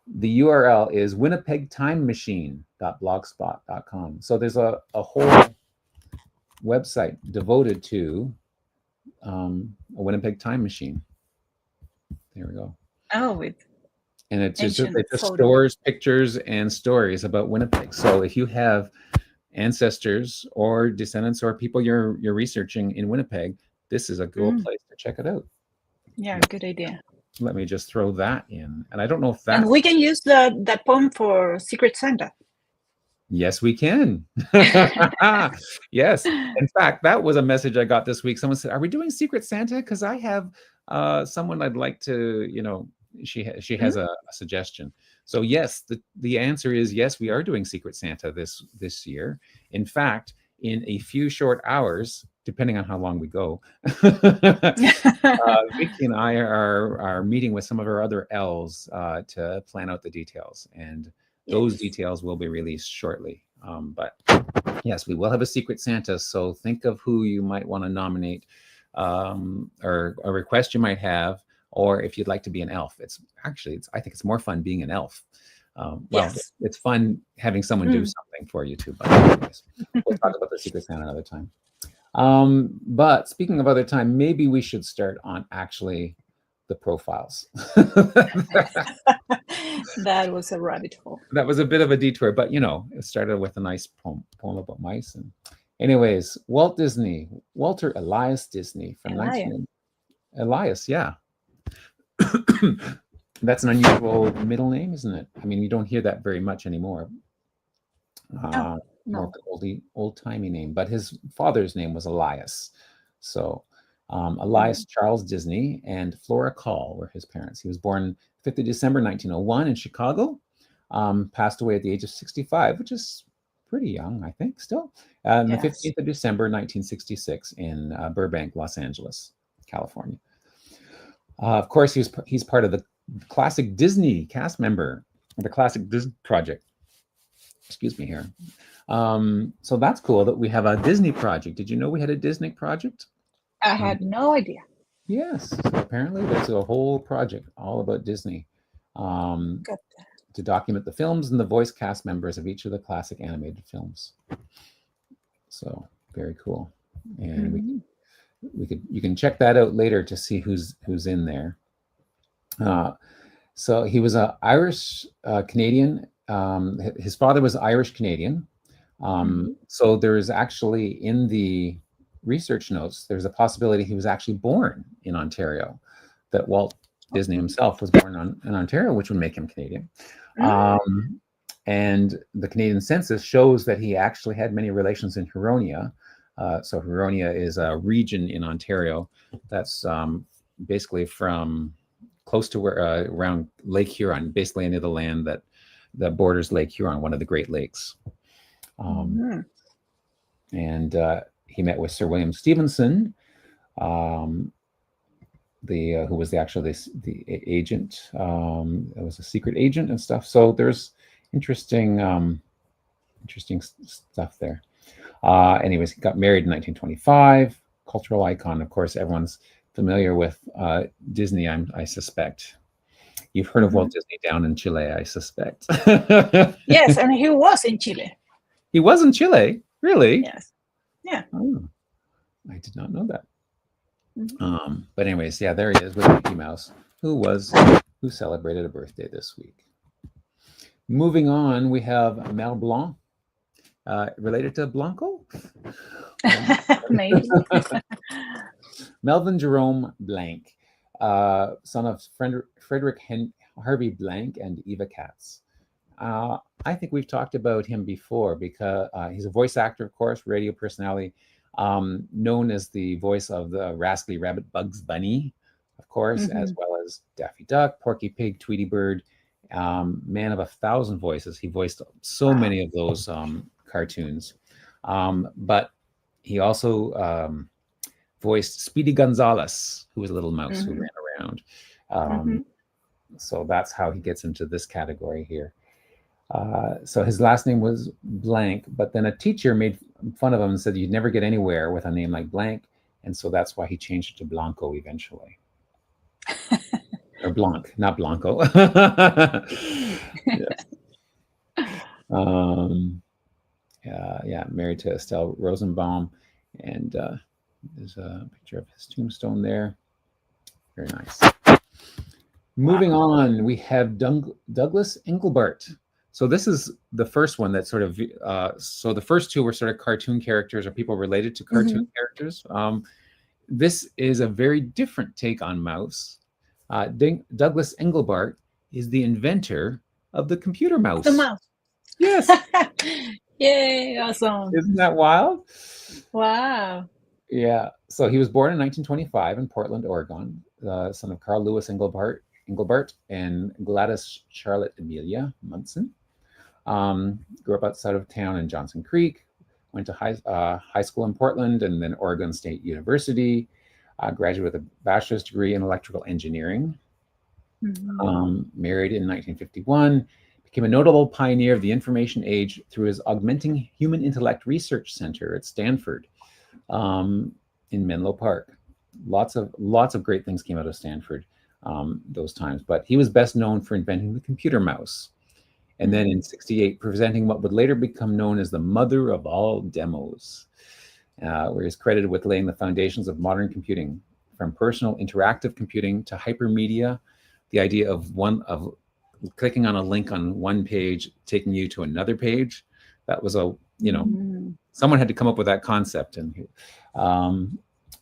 The URL is winnipegtimemachine.blogspot.com. So there's a whole website devoted to a Winnipeg time machine. There we go. Oh, and it just stores pictures and stories about Winnipeg. So if you have ancestors or descendants or people you're researching in Winnipeg, this is a good place to check it out. Yeah, good idea. Let me just throw that in. And I don't know if that. And we can use that poem for Secret Santa. Yes, we can. Yes. In fact, that was a message I got this week. Someone said, "Are we doing Secret Santa? Because I have someone I'd like to, she has a suggestion." So yes, the answer is yes, we are doing Secret Santa this year. In fact, in a few short hours, depending on how long we go, Vicki and I are meeting with some of our other elves to plan out the details, and those details will be released shortly. But yes, we will have a Secret Santa. So think of who you might want to nominate, or a request you might have, or if you'd like to be an elf. I think it's more fun being an elf. It's fun having someone do something for you too. But anyways, we'll talk about the Secret Santa another time. But speaking of other time, maybe we should start on actually the profiles. That was a rabbit hole. That was a bit of a detour, but it started with a nice poem about mice. And anyways, Walter Elias Disney from Elias, yeah. That's an unusual middle name, isn't it? I mean, you don't hear that very much anymore. No. More old-timey name, but his father's name was Elias. So Elias Charles Disney and Flora Call were his parents. He was born 5th of December 1901 in Chicago, passed away at the age of 65, which is pretty young, I think, still. The 15th of December 1966 in Burbank, Los Angeles, California. Of course, he's part of the classic Disney cast member, the Classic Disney Project. Excuse me here. So that's cool that we have a Disney project. Did you know we had a Disney project? I had no idea. Yes. So apparently there's a whole project all about Disney to document the films and the voice cast members of each of the classic animated films. So very cool. And you can check that out later to see who's in there. So he was a Irish Canadian. His father was Irish Canadian. So there's actually in the research notes, there's a possibility he was actually born in Ontario, that Walt Disney himself was born in Ontario, which would make him Canadian. And the Canadian census shows that he actually had many relations in Huronia. So Huronia is a region in Ontario that's basically from close to where around Lake Huron, basically any of the land that borders Lake Huron, one of the Great Lakes. And he met with Sir William Stevenson, who was the agent. It was a secret agent and stuff. So there's interesting stuff there. Anyways, he got married in 1925. Cultural icon, of course, everyone's familiar with Disney, I suspect. You've heard of Walt Disney down in Chile, I suspect. Yes, and he was in Chile. He was in Chile? Really? Yes. Yeah. Oh, I did not know that. But anyways, yeah, there he is with Mickey Mouse, who celebrated a birthday this week. Moving on, we have Mel Blanc, related to Blanco? Maybe. Melvin Jerome Blanc, son of Frederick Harvey Blanc and Eva Katz. I think we've talked about him before because he's a voice actor, of course, radio personality, known as the voice of the rascally rabbit Bugs Bunny, of course, as well as Daffy Duck, Porky Pig, Tweety Bird, man of 1,000 voices. He voiced so many of those cartoons. But he also voiced Speedy Gonzales, who was a little mouse who ran around. So that's how he gets into this category here. So his last name was Blank, but then a teacher made fun of him and said you'd never get anywhere with a name like Blank, and so that's why he changed it to Blanco eventually. Or Blanc, not Blanco. Yeah, married to Estelle Rosenbaum, and there's a picture of his tombstone there. Very nice. Moving on, we have Douglas Engelbart. So this is the first one that sort of, so the first two were sort of cartoon characters or people related to cartoon characters. This is a very different take on mouse. Douglas Engelbart is the inventor of the computer mouse. The mouse. Yes. Yay, awesome. Isn't that wild? Wow. Yeah. So he was born in 1925 in Portland, Oregon, son of Carl Lewis Engelbart and Gladys Charlotte Amelia Munson. Grew up outside of town in Johnson Creek, went to high school in Portland and then Oregon State University, graduated with a bachelor's degree in electrical engineering. Married in 1951, became a notable pioneer of the information age through his Augmenting Human Intellect Research Center at Stanford in Menlo Park. Lots of great things came out of Stanford those times, but he was best known for inventing the computer mouse. And then in 1968, presenting what would later become known as the mother of all demos, where he's credited with laying the foundations of modern computing, from personal interactive computing to hypermedia, the idea of clicking on a link on one page, taking you to another page. That was someone had to come up with that concept, and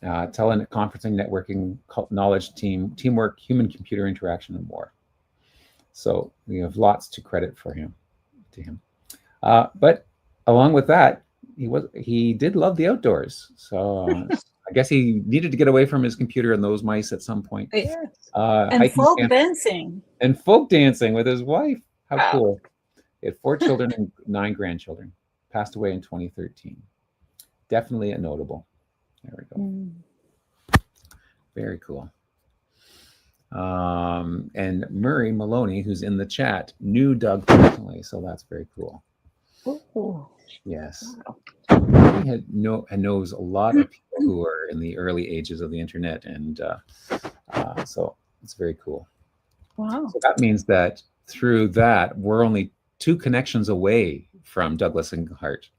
teleconferencing, networking, knowledge, teamwork, human-computer interaction, and more. So we have lots to credit to him. But along with that, he did love the outdoors. So I guess he needed to get away from his computer and those mice at some point. Yes. And folk dancing. And folk dancing with his wife. How cool. He had 4 children and 9 grandchildren. Passed away in 2013. Definitely a notable. There we go. Very cool. And Murray Maloney, who's in the chat, knew Doug personally, so that's very cool. Ooh. Yes. He knows a lot of people who are in the early ages of the internet, and so it's very cool. Wow. So that means that through that, we're only 2 connections away from Douglas Engelbart,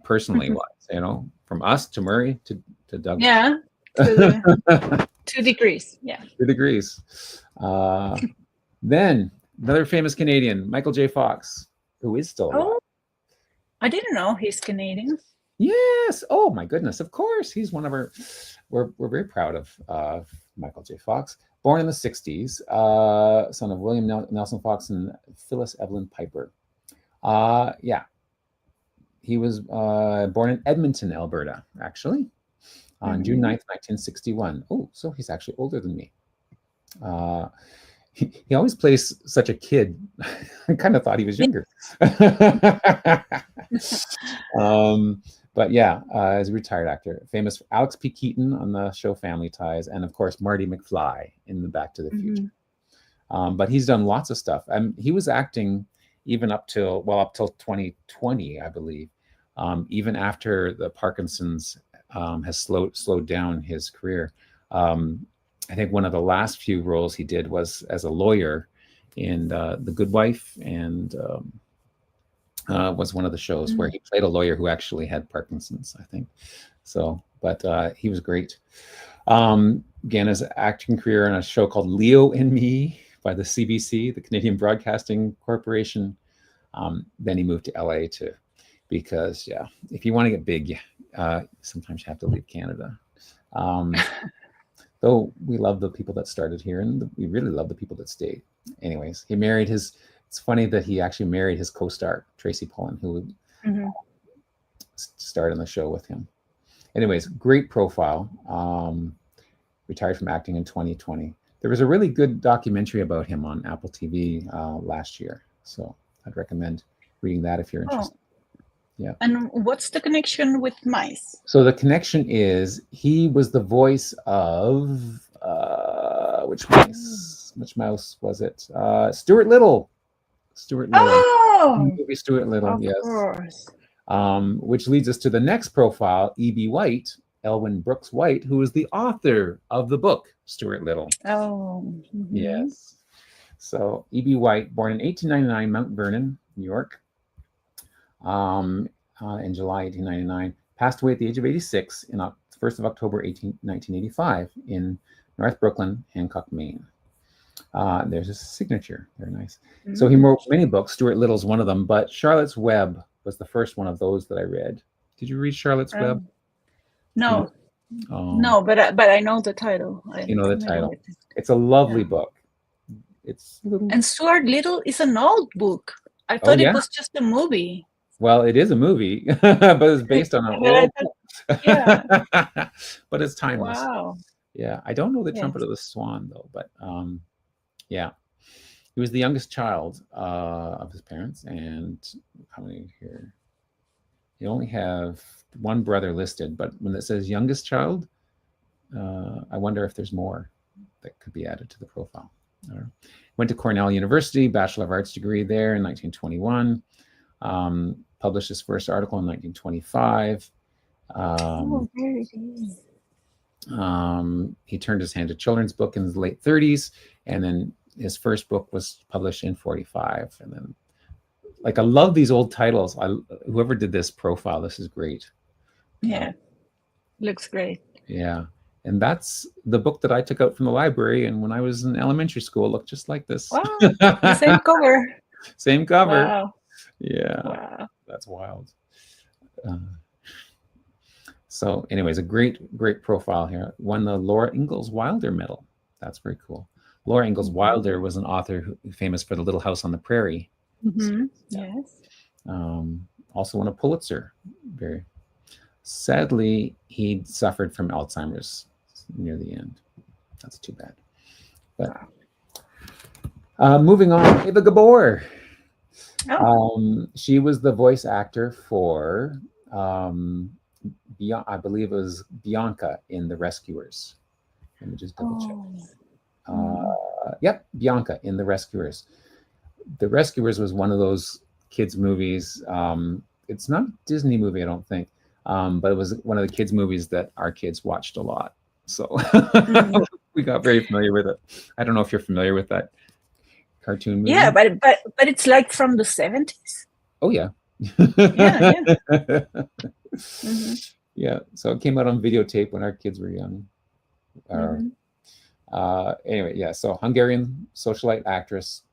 personally wise. You know, from us to Murray to Doug. Yeah. To 2 degrees. Yeah. 2 degrees. Then another famous Canadian, Michael J. Fox, who is still alive. Oh, I didn't know he's Canadian. Yes. Oh my goodness. Of course, he's one of our. We're very proud of Michael J. Fox. Born in the 60s, son of William Nelson Fox and Phyllis Evelyn Piper. Yeah. He was born in Edmonton, Alberta, actually, on June 9th, 1961. Oh, so he's actually older than me. He always plays such a kid. I kind of thought he was younger. But yeah, as a retired actor, famous for Alex P. Keaton on the show Family Ties, and of course Marty McFly in the Back to the Future. But he's done lots of stuff. He was acting even up till 2020, I believe. Even after the Parkinson's has slowed down his career. I think one of the last few roles he did was as a lawyer in The Good Wife, and was one of the shows where he played a lawyer who actually had Parkinson's, I think. So, but he was great. Began his acting career in a show called Leo and Me by the CBC, the Canadian Broadcasting Corporation. Then he moved to LA because yeah, if you want to get big, sometimes you have to leave Canada. Though we love the people that started here, and we really love the people that stayed. Anyways, he married it's funny that he actually married his co-star, Tracy Pullen, who starred in the show with him. Anyways, great profile. Retired from acting in 2020. There was a really good documentary about him on Apple TV last year. So I'd recommend reading that if you're interested. Yeah. And what's the connection with mice? So the connection is he was the voice of which mouse was it? Stuart Little. Oh, Movie Stuart Little. of Yes. course. Which leads us to the next profile, E.B. White, Elwyn Brooks White, who is the author of the book Stuart Little. Oh. Yes. So E.B. White, born in 1899, Mount Vernon, New York. In July 1899, passed away at the age of 86 in 1st of October 1985 in North Brooklyn, Hancock, Maine. There's his signature. Very nice. So he wrote many books. Stuart Little's one of them, but Charlotte's Web was the first one of those that I read. Did you read Charlotte's Web? No. No, but I know the title. You know the title. It's a lovely book. It's little... And Stuart Little is an old book. I thought it was just a movie. Well, it is a movie, but it's based on an old. But it's timeless. Wow. Yeah, I don't know the Trumpet of the Swan though, but yeah, he was the youngest child of his parents, and how many here? You only have one brother listed, but when it says youngest child, I wonder if there's more that could be added to the profile. Went to Cornell University, Bachelor of Arts degree there in 1921. Published his first article in 1925. He turned his hand to children's book in his late 30s, and then his first book was published in 45. And then, like, I love these old titles. Whoever did this profile, this is great. Yeah, looks great. Yeah, and that's the book that I took out from the library, and when I was in elementary school, it looked just like this. Wow, the same cover. Same cover. Wow. Yeah. Wow. That's wild. So anyways, a great profile here. Won the Laura Ingalls Wilder Medal. That's very cool. Laura Ingalls Wilder was an author famous for The Little House on the Prairie. Yes. Also won a Pulitzer. Sadly, he suffered from Alzheimer's near the end. That's too bad. But moving on, Eva Gabor. She was the voice actor for I believe it was Bianca in The Rescuers. Let me just double check. Yep, Bianca in The Rescuers. The Rescuers was one of those kids movies. It's not a Disney movie, I don't think, but it was one of the kids movies that our kids watched a lot. So we got very familiar with it. I don't know if you're familiar with that cartoon movie. Yeah, but it's like from the 70s. Oh yeah, Yeah, mm-hmm. Yeah, so it came out on videotape when our kids were young. Mm-hmm. Anyway, yeah, so Hungarian socialite actress,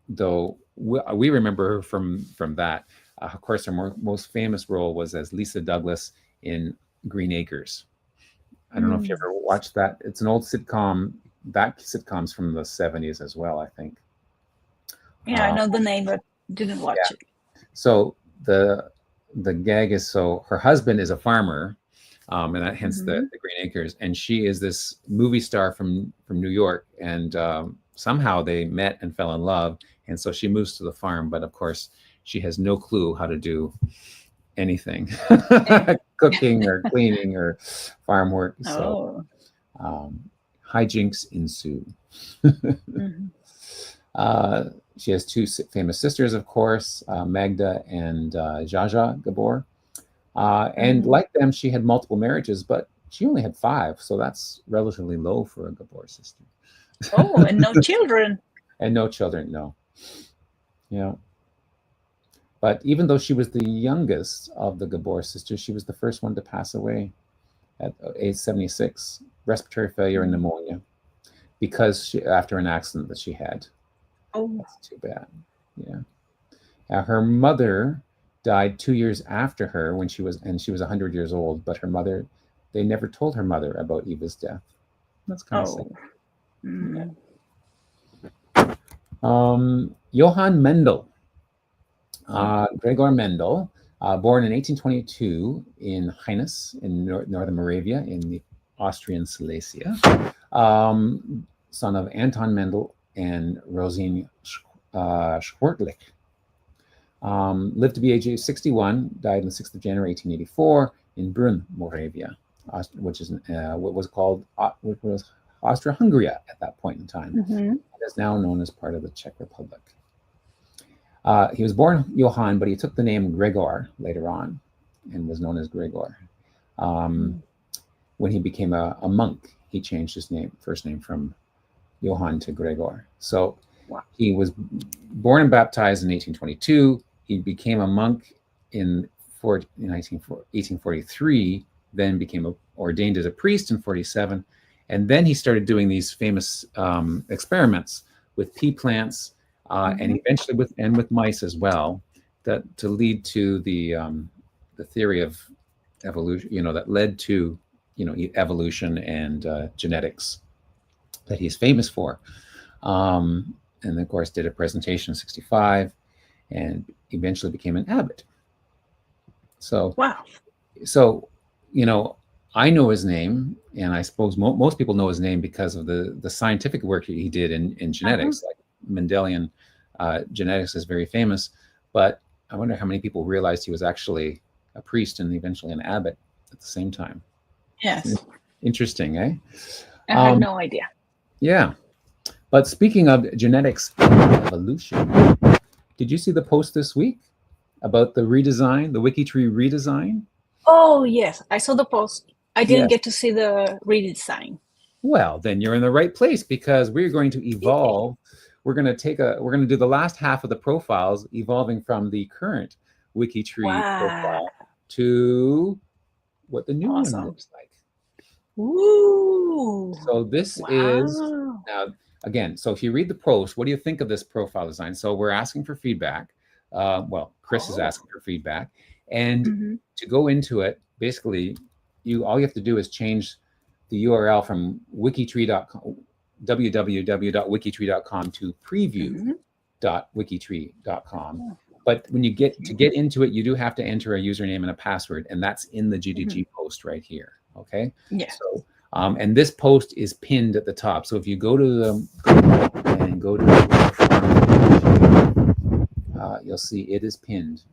though we remember her from that. Of course, her most famous role was as Lisa Douglas in Green Acres. I don't know if you ever watched that. It's an old sitcom. That sitcom's from the 70s as well, I think. Yeah, I know the name, but didn't watch it. So the gag is, so her husband is a farmer, and that, hence the Green Acres, and she is this movie star from New York, and somehow they met and fell in love, and so she moves to the farm, but of course she has no clue how to do anything, cooking or cleaning or farm work. So hijinks ensue. She has two famous sisters, of course, Magda and Jaja Gabor. And like them, she had multiple marriages, but she only had 5. So that's relatively low for a Gabor sister. Oh, and no children. And no children, no. Yeah. But even though she was the youngest of the Gabor sisters, she was the first one to pass away at age 76, respiratory failure and pneumonia, because after an accident that she had. Oh, that's too bad. Yeah. Her mother died 2 years after her when she was 100 years old. But her mother, they never told her mother about Eva's death. That's kind of sad. Yeah. Johann Mendel, Gregor Mendel, born in 1822 in Heines in northern Moravia in the Austrian Silesia, son of Anton Mendel and Rosine Schwartlich. Lived to be age 61, died on the 6th of January, 1884 in Brunn, Moravia, which is what was Austria-Hungary at that point in time. It is now known as part of the Czech Republic. He was born Johann, but he took the name Gregor later on and was known as Gregor. When he became a monk, he changed his first name from Johann to Gregor. So he was born and baptized in 1822. He became a monk in 1843, then became ordained as a priest in 47. And then he started doing these famous experiments with pea plants and eventually with mice as well, that to lead to the theory of evolution, that led to, evolution and genetics that he's famous for. And of course did a presentation in 65 and eventually became an abbot. So, I know his name, and I suppose most people know his name because of the scientific work he did in genetics. Like Mendelian genetics is very famous, but I wonder how many people realized he was actually a priest and eventually an abbot at the same time. Yes. Interesting, eh? I had no idea. Yeah. But speaking of genetics and evolution, did you see the post this week about the redesign, the WikiTree redesign? Oh, yes. I saw the post. I didn't get to see the redesign. Well, then you're in the right place, because we're going to evolve. We're going to do the last half of the profiles, evolving from the current WikiTree profile to what the new one looks like. Ooh. So this is now, again, so if you read the post, what do you think of this profile design? So we're asking for feedback. Chris is asking for feedback. And to go into it, basically, all you have to do is change the URL from wikitree.com, www.wikitree.com to preview.wikitree.com. But when you get into it, you do have to enter a username and a password, and that's in the GDG post right here. Okay. Yeah. So, and this post is pinned at the top. So if you go to you'll see it is pinned.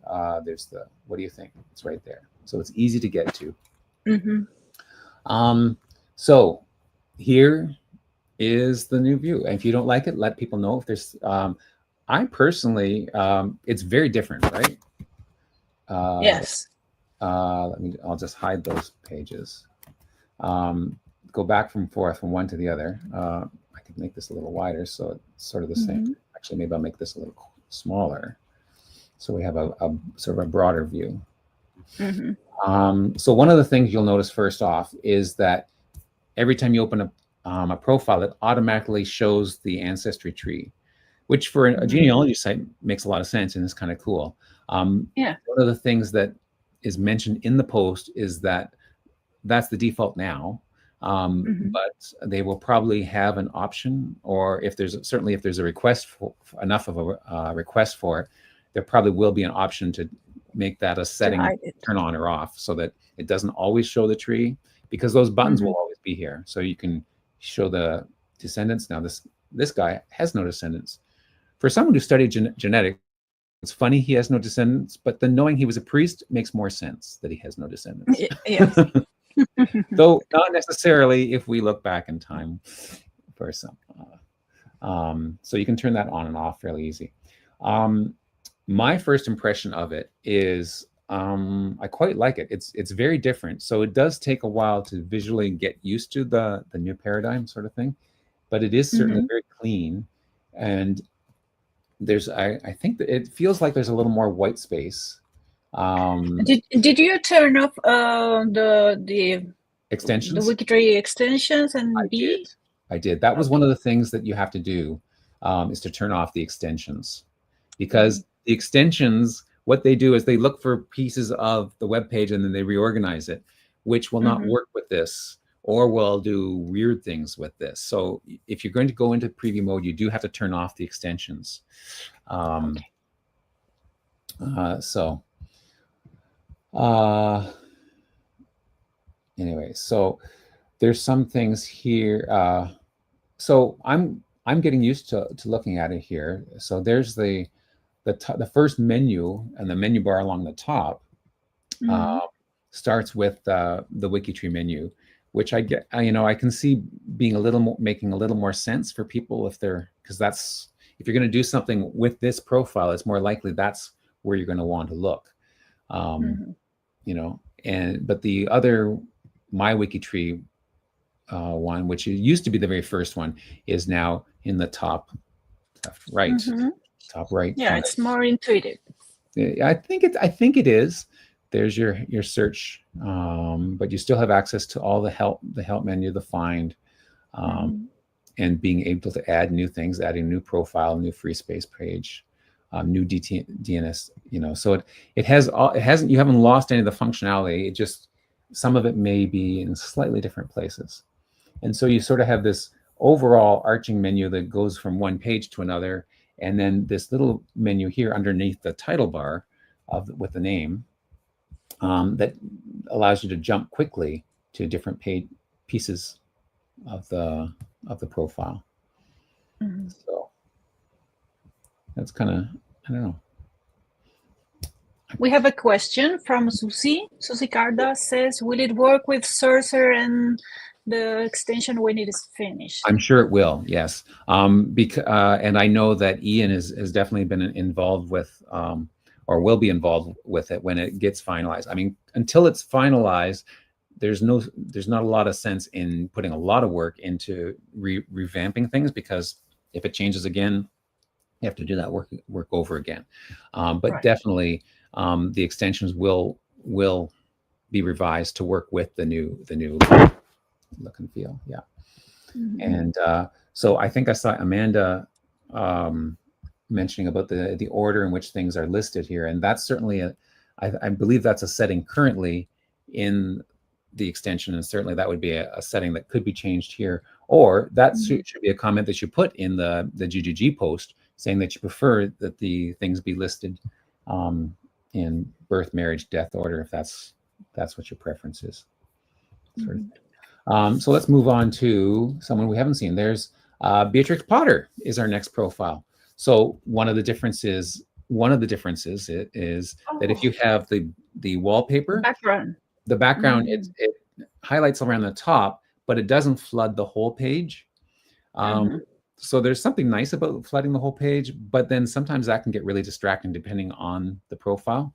There's what do you think? It's right there. So it's easy to get to. So here is the new view. And if you don't like it, let people know. If there's, I personally, it's very different, right? Yes. I'll just hide those pages. Go back from one to the other. I could make this a little wider, so it's sort of the same. Actually, maybe I'll make this a little smaller. So we have a sort of a broader view. Mm-hmm. So one of the things you'll notice first off is that every time you open a profile, it automatically shows the ancestry tree, which for a genealogy site makes a lot of sense and is kind of cool. Yeah. One of the things that is mentioned in the post is that that's the default now, but they will probably have an option, or if there's a request for enough of a request for it, there probably will be an option to make that a setting, turn on or off, so that it doesn't always show the tree, because those buttons will always be here. So you can show the descendants. Now this guy has no descendants. For someone who studied genetics, it's funny he has no descendants, but then knowing he was a priest makes more sense that he has no descendants. Yes. Though not necessarily if we look back in time for some. So you can turn that on and off fairly easy. My first impression of it is I quite like it. It's very different. So it does take a while to visually get used to the new paradigm sort of thing, but it is certainly very clean. And there's I think that it feels like there's a little more white space. Did you turn off the extensions, the WikiTree extensions and I did. That was one of the things that you have to do, is to turn off the extensions, because the extensions, what they do is they look for pieces of the web page and then they reorganize it, which will not work with this, or will do weird things with this. So if you're going to go into preview mode, you do have to turn off the extensions. Anyway, so there's some things here. So I'm getting used to looking at it here. So there's the first menu, and the menu bar along the top starts with the WikiTree menu, which I can see being making a little more sense for people if you're going to do something with this profile, it's more likely that's where you're going to want to look. But the other My WikiTree one, which used to be the very first one, is now in the top right. Top right. Yeah, it's more intuitive. I think it is. There's your search, but you still have access to all the help menu, the find, and being able to add new things, adding new profile, new free space page, new DNS. So it hasn't. You haven't lost any of the functionality. It just, some of it may be in slightly different places, and so you sort of have this overall arching menu that goes from one page to another. And then this little menu here underneath the title bar with the name that allows you to jump quickly to different pieces of the profile. So that's kind of, I don't know. We have a question from Susie. Susie Carda says, will it work with Sorcerer and the extension when it is finished? I'm sure it will, yes. And I know that Ian has definitely been involved with, or will be involved with it when it gets finalized. I mean, until it's finalized, there's not a lot of sense in putting a lot of work into revamping things, because if it changes again, you have to do that work over again. But definitely, the extensions will be revised to work with the new look and feel. And so I think I saw Amanda mentioning about the order in which things are listed here, and that's certainly I believe that's a setting currently in the extension, and certainly that would be a setting that could be changed here, or that should be a comment that you put in the GGG post saying that you prefer that the things be listed in birth, marriage, death order, if that's what your preference is. Sort of. So let's move on to someone we haven't seen. There's Beatrix Potter is our next profile. So one of the differences is that if you have the wallpaper, the background, it highlights around the top, but it doesn't flood the whole page. So there's something nice about flooding the whole page, but then sometimes that can get really distracting depending on the profile.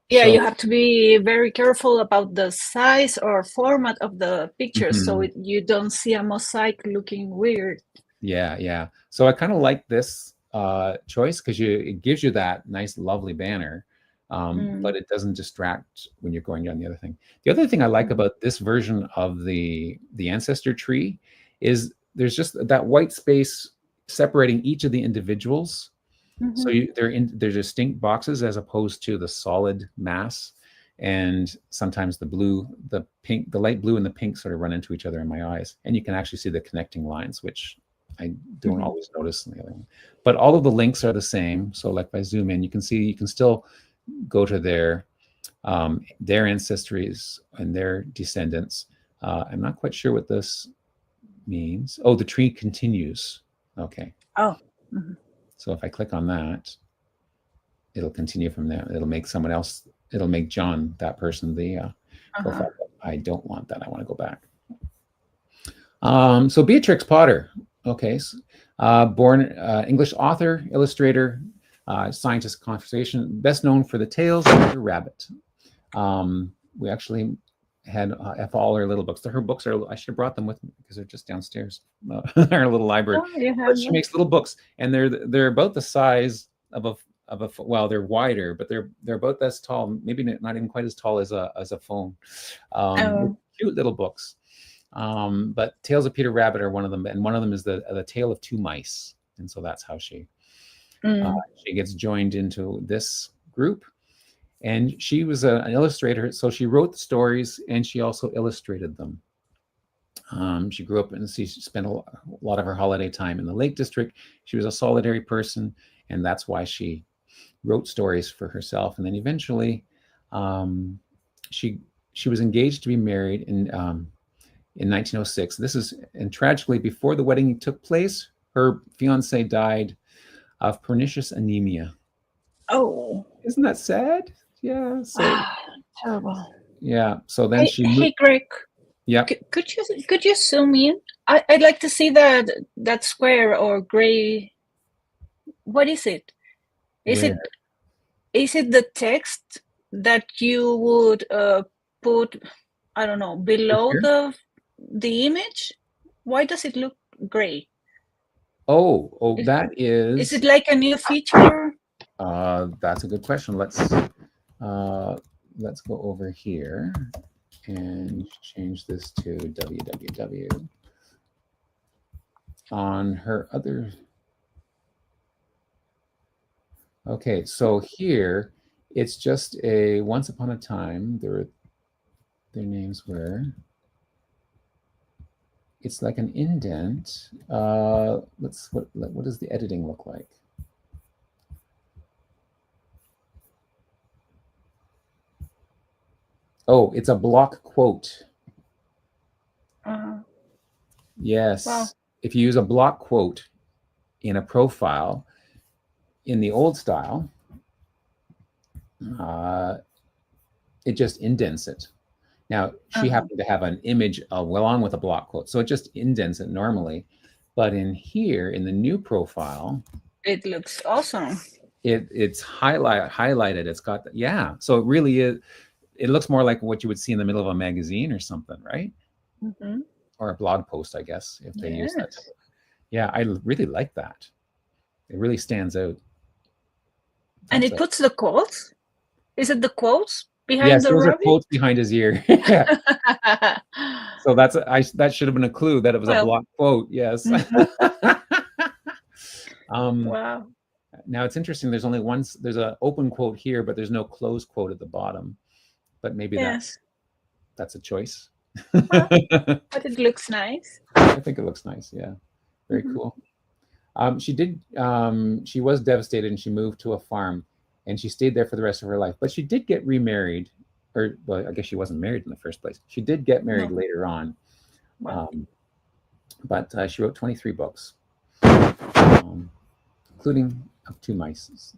Yeah, so you have to be very careful about the size or format of the picture, so you don't see a mosaic looking weird. Yeah. So I kind of like this choice because it gives you that nice, lovely banner, but it doesn't distract when you're going down the other thing. The other thing I like about this version of the ancestor tree is there's just that white space separating each of the individuals. So they're distinct boxes as opposed to the solid mass. And sometimes the blue, the pink, the light blue and the pink sort of run into each other in my eyes. And you can actually see the connecting lines, which I don't always notice in the other one. But all of the links are the same. So like if I zoom in, you can see, you can still go to their ancestries and their descendants. I'm not quite sure what this means. Oh, the tree continues. Okay. Oh. So if I click on that, it'll continue from there. It'll make someone else, it'll make John, that person, the profile. I don't want that. I want to go back. So Beatrix Potter, okay, born English author, illustrator, scientist conversation, best known for the Tales of the Rabbit. We actually had all her little books. Her books are, I should have brought them with me because they're just downstairs in our little library. But she makes little books, and they're about the size of a well, they're wider, but they're about as tall, maybe not even quite as tall as a phone. Cute little books. But Tales of Peter Rabbit are one of them, and one of them is the Tale of Two Mice, and so that's how she gets joined into this group. And she was an illustrator, so she wrote the stories and she also illustrated them. She grew up and she spent a lot of her holiday time in the Lake District. She was a solitary person, and that's why she wrote stories for herself. And then eventually, she was engaged to be married in 1906. This is, and tragically, before the wedding took place, her fiance died of pernicious anemia. Oh, isn't that sad? Yeah. So terrible. Yeah. So then Hey, Greg. Yeah. Could you zoom in? I'd like to see that square or gray. What is it? Is it the text that you would put, I don't know, below the image? Why does it look gray? Oh, that is. Is it like a new feature? That's a good question. Let's go over here and change this to www. On her other. Okay, so here it's just a once upon a time. Their names were. It's like an indent. What does the editing look like? Oh, it's a block quote. Yes. Wow. If you use a block quote in a profile in the old style, it just indents it. Now, she happened to have an image along with a block quote, so it just indents it normally. But in here, in the new profile, it looks awesome. It's highlighted. It's got, so it really is. It looks more like what you would see in the middle of a magazine or something, right? Mm-hmm. Or a blog post, I guess, if they use that. Yeah, I really like that. It really stands out. And it puts the quotes? Is it the quotes behind the rabbit? Yes, those are quotes behind his ear. So that should have been a clue that it was a block quote. Yes. Wow. Now it's interesting. There's only there's an open quote here, but there's no close quote at the bottom. But maybe that's a choice. But it looks nice. I think it looks nice. Yeah, very cool. She was devastated, and she moved to a farm, and she stayed there for the rest of her life. But she did get remarried, or well, I guess she wasn't married in the first place. She did get married later on. Wow. But she wrote 23 books, including Of Two Mice.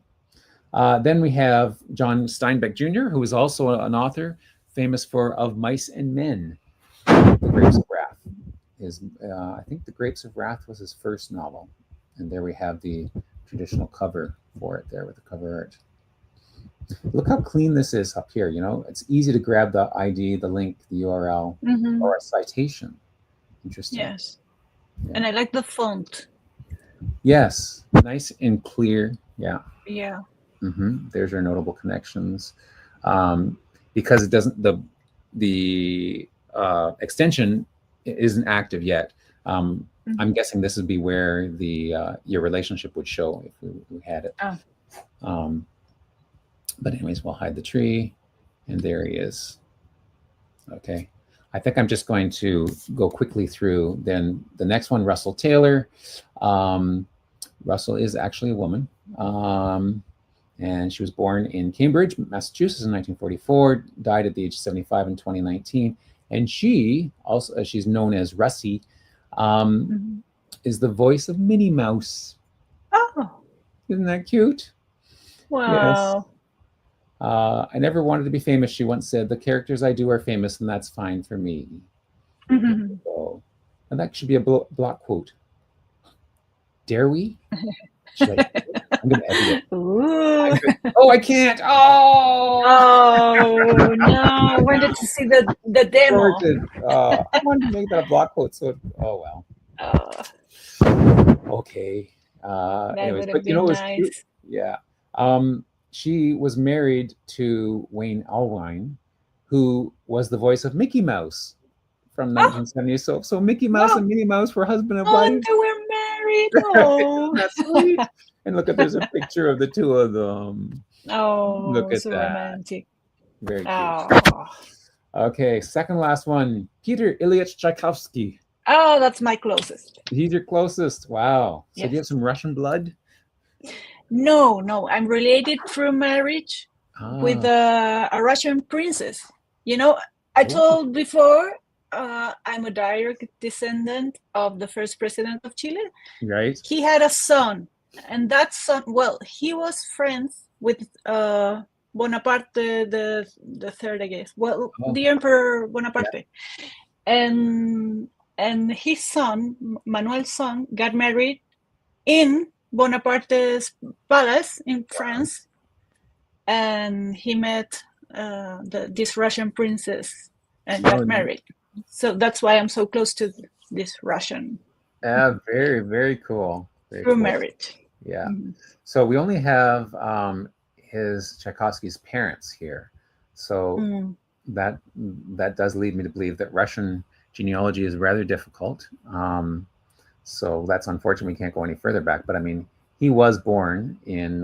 Then we have John Steinbeck Jr., who is also an author, famous for Of Mice and Men. The Grapes of Wrath is, I think The Grapes of Wrath was his first novel. And there we have the traditional cover for it there with the cover art. Look how clean this is up here, it's easy to grab the ID, the link, the URL, or a citation. Interesting. Yes. Yeah. And I like the font. Yes, nice and clear. Yeah. Yeah. There's your notable connections. Because it doesn't, the extension isn't active yet. I'm guessing this would be where the your relationship would show if we had it. Oh. But anyways, we'll hide the tree, and there he is. Okay, I think I'm just going to go quickly through. Then the next one, Russell Taylor. Russell is actually a woman. And she was born in Cambridge, Massachusetts in 1944, died at the age of 75 in 2019. And she also, she's known as Russie, is the voice of Minnie Mouse. Oh. Isn't that cute? Wow. Yes. I never wanted to be famous, she once said. The characters I do are famous, and that's fine for me. So, and that should be a block quote. Dare we? I'm going to edit it. Oh, I can't. Oh no! I wanted to see the demo. I wanted to make that a block quote. So, oh well. Okay. Anyways, but you know, it was cute. Yeah. She was married to Wayne Allwine, who was the voice of Mickey Mouse from 1970. So Mickey Mouse and Minnie Mouse were husband and wife. Oh, they were married. Oh, that's sweet. And look at, there's a picture of the two of them. Oh, look at so that. Romantic. Very cute. Okay, second last one. Peter Ilyich Tchaikovsky. Oh, that's my closest. He's your closest. Wow. So yes. Do you have some Russian blood? No. I'm related through marriage with a Russian princess. You know, I told before, I'm a direct descendant of the first president of Chile. Right. He had a son, and that son, well, he was friends with Bonaparte the third, I guess. Well, the Emperor Bonaparte. Yeah. And his son, Manuel's son, got married in Bonaparte's palace in France, and he met this Russian princess and got married. So that's why I'm so close to this Russian. Very, very cool. Very through cool. marriage. Yeah. So we only have his Tchaikovsky's parents here. So that does lead me to believe that Russian genealogy is rather difficult. So that's unfortunate. We can't go any further back. But I mean, he was born in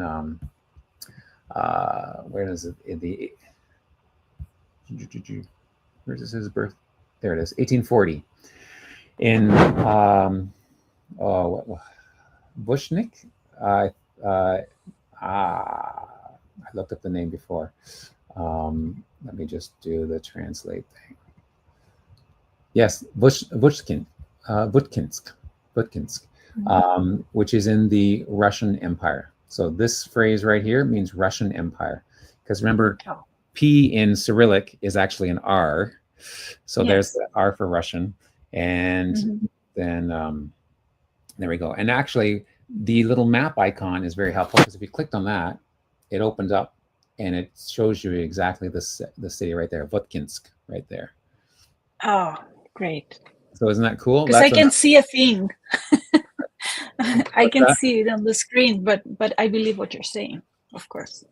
where is it? In the where's his birth? There it is, 1840. In Bushnik. I looked up the name before. Let me just do the translate thing. Yes, Butkinsk, which is in the Russian Empire. So this phrase right here means Russian Empire, because remember, P in Cyrillic is actually an R. So there's the R for Russian, and then there we go. And actually, the little map icon is very helpful, because if you clicked on that, it opens up and it shows you exactly the city right there, Butkinsk, right there. Oh, great. So isn't that cool? Because I can see a thing. I can see it on the screen, but I believe what you're saying, of course.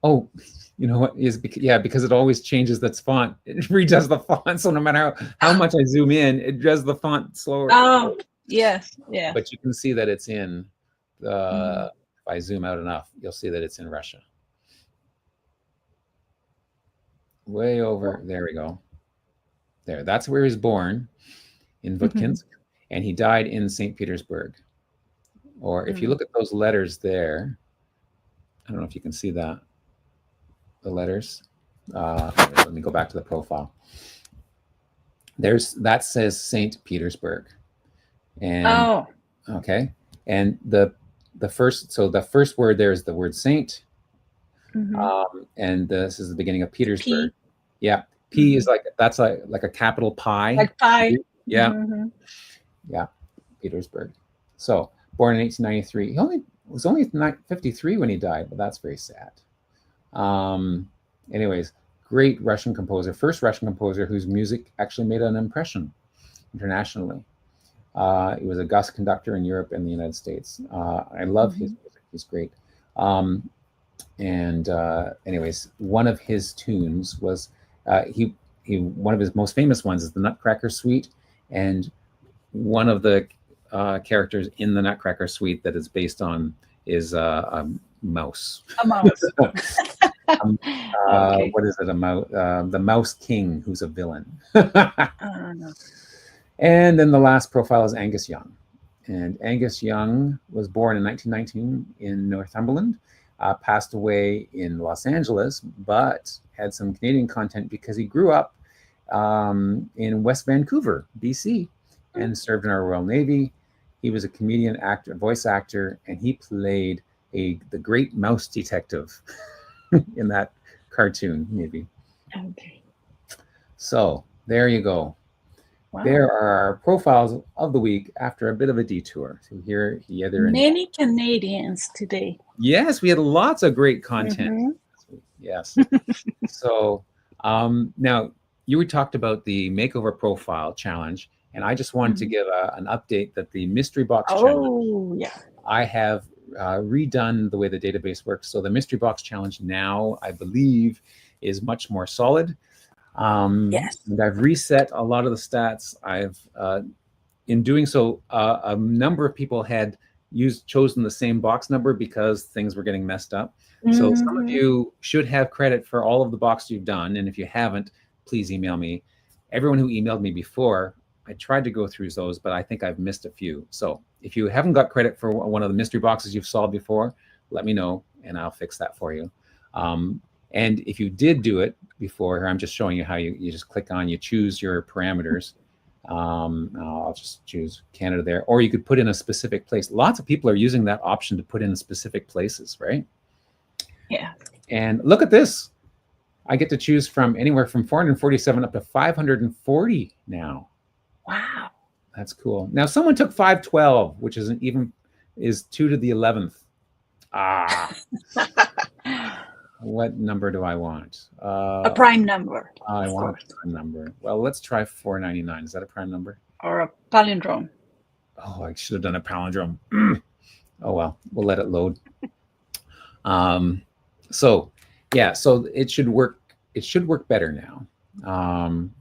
Oh, you know what is because it always changes its font. It redoes the font, so no matter how much I zoom in, it does the font slower. Oh, yes, yeah. But you can see that it's in. If I zoom out enough, you'll see that it's in Russia. Way over there we go. There, that's where he was born, in Butkinsk, and he died in St. Petersburg. Or if you look at those letters there, I don't know if you can see that. The letters. Let me go back to the profile. That says St. Petersburg, and okay, and the first word there is the word Saint, and this is the beginning of Petersburg. P. Yeah, P is like a capital pi. Like pi. Yeah, yeah, Petersburg. So born in 1893. He was only 53 when he died, but that's very sad. Anyways, great Russian composer, first Russian composer whose music actually made an impression internationally. He was a gust conductor in Europe and the United States. I love his music. He's great. Anyways, one of his tunes was one of his most famous ones is the Nutcracker Suite, and one of the characters in the Nutcracker Suite that is based on is a mouse. A mouse. Okay. What is it? A mouse? The Mouse King, who's a villain. And then the last profile is Angus Young. And Angus Young was born in 1919 in Northumberland, passed away in Los Angeles, but had some Canadian content because he grew up in West Vancouver, BC, and served in our Royal Navy. He was a comedian, actor, voice actor, and he played the great mouse detective in that cartoon, maybe. Okay. So there you go. Wow. There are our profiles of the week after a bit of a detour. So here, many Canadians today. Yes, we had lots of great content. Yes. So now you talked about the makeover profile challenge, and I just wanted to give an update that the mystery box challenge. I have redone the way the database works. So the mystery box challenge now, I believe, is much more solid. Yes. And I've reset a lot of the stats. In doing so, a number of people had chosen the same box number because things were getting messed up. So some of you should have credit for all of the boxes you've done. And if you haven't, please email me. Everyone who emailed me before, I tried to go through those, but I think I've missed a few. So if you haven't got credit for one of the mystery boxes you've solved before, let me know and I'll fix that for you. And if you did do it before, I'm just showing you how you just click on, you choose your parameters. I'll just choose Canada there, or you could put in a specific place. Lots of people are using that option to put in specific places, right? Yeah. And look at this. I get to choose from anywhere from 447 up to 540 now. Wow. That's cool. Now someone took 512, which is 2 to the 11th. What number do I want? A prime number. I want a prime number. Well, let's try 499. Is that a prime number? Or a palindrome. Oh, I should have done a palindrome. Oh, well, we'll let it load. So it should work. It should work better now.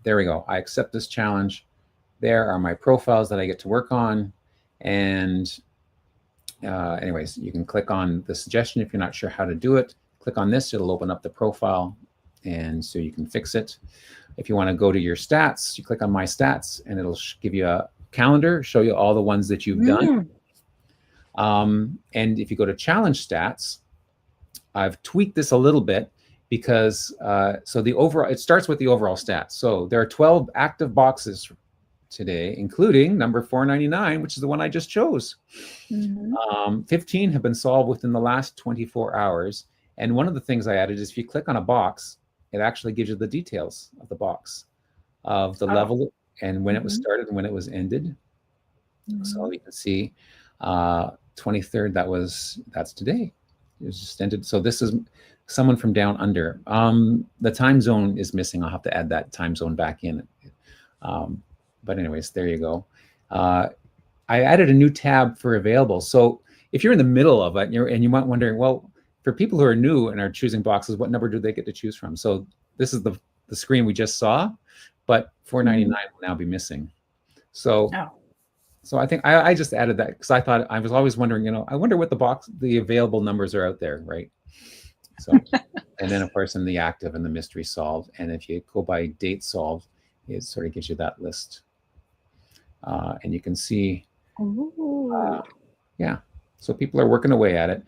There we go. I accept this challenge. There are my profiles that I get to work on. And anyways, you can click on the suggestion if you're not sure how to do it. Click on this, it'll open up the profile, and so you can fix it. If you want to go to your stats, you click on My Stats, and it'll give you a calendar, show you all the ones that you've done. And if you go to Challenge Stats, I've tweaked this a little bit because so the overall, it starts with the overall stats. So there are 12 active boxes today, including number 499, which is the one I just chose. 15 have been solved within the last 24 hours. And one of the things I added is if you click on a box, it actually gives you the details of the box, of the level and when it was started and when it was ended. So you can see 23rd, that's today. It was just ended. So this is someone from down under. The time zone is missing. I'll have to add that time zone back in. But anyways, there you go. I added a new tab for available. So if you're in the middle of it and you might wondering, well, for people who are new and are choosing boxes, what number do they get to choose from? So this is the screen we just saw, but 499 will now be missing. So, so I think I just added that because I was always wondering, I wonder what the available numbers are out there, right? So, and then of course in the active and the mystery solved, and if you go by date solved, it sort of gives you that list, and you can see, yeah. So people are working away at it.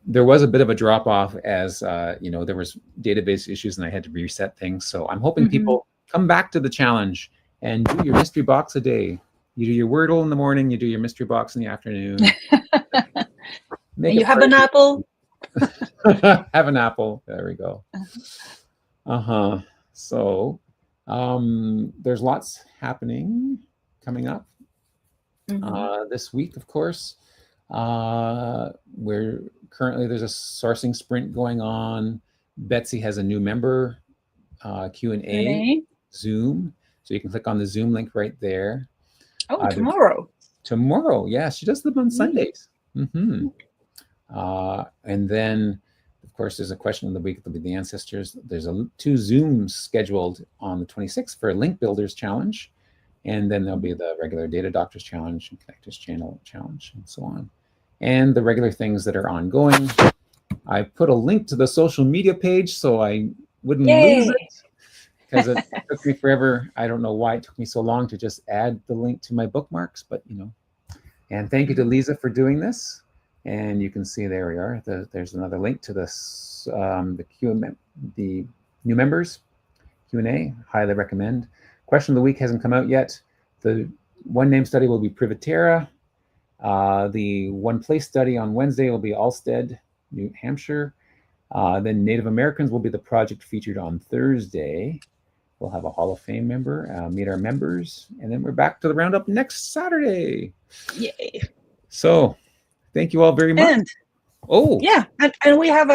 There was a bit of a drop off as there was database issues and I had to reset things. So I'm hoping people come back to the challenge and do your mystery box a day. You do your Wordle in the morning, you do your mystery box in the afternoon. You have an apple. Have an apple. There we go. So there's lots happening coming up this week, of course. There's a sourcing sprint going on. Betsy has a new member Q&A Zoom, so you can click on the Zoom link right there. Oh, tomorrow. Tomorrow, yeah, she does them on Sundays. And then, of course, there's a question of the week. There'll be the ancestors. There's 2 Zooms scheduled on the 26th for a Link Builders Challenge. And then there'll be the regular Data Doctors Challenge and Connectors Channel Challenge and so on. And the regular things that are ongoing. I put a link to the social media page so I wouldn't lose it, because it took me forever. I don't know why it took me so long to just add the link to my bookmarks, but you know. And thank you to Lisa for doing this. And you can see there we are. There's another link to this, the new members Q&A. Highly recommend. Question of the week hasn't come out yet. The one name study will be Privatera. The one place study on Wednesday will be Alstead, New Hampshire. Then Native Americans will be the project featured on Thursday. We'll have a Hall of Fame member, meet our members, and then we're back to the roundup next Saturday. Yay. So thank you all very much. And, yeah, and we have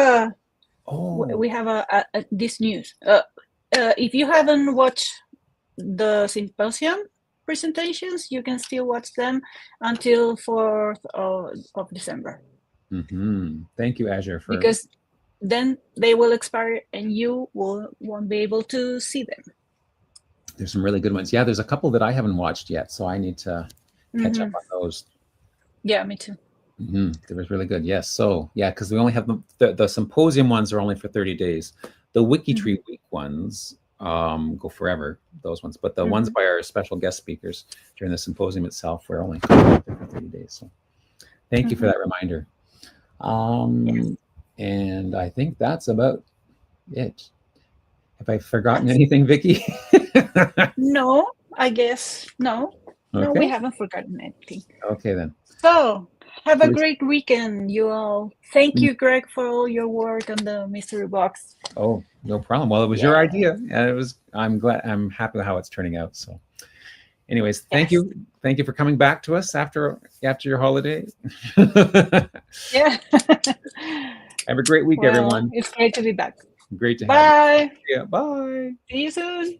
this news. If you haven't watched the symposium presentations, you can still watch them until 4th of December. Thank you, Azure, for because then they will expire and you won't be able to see them. There's some really good ones. Yeah, there's a couple that I haven't watched yet, so I need to catch up on those. Yeah, me too. It was really good. Yes. So yeah, because we only have the symposium ones are only for 30 days. The WikiTree week ones go forever, those ones. But the ones by our special guest speakers during the symposium itself were only for 30 days. So thank you for that reminder. And I think that's about it. Have I forgotten anything, Vicki? No, I guess no. Okay. No, we haven't forgotten anything. Okay then. So have a great weekend, you all. Thank you, Greg, for all your work on the mystery box. Oh, no problem. Well, it was your idea, and I'm happy with how it's turning out. So anyways, thank you for coming back to us after your holiday. Yeah. Have a great week, everyone. It's great to be back. Great to have you. Bye. Yeah, bye. See you soon.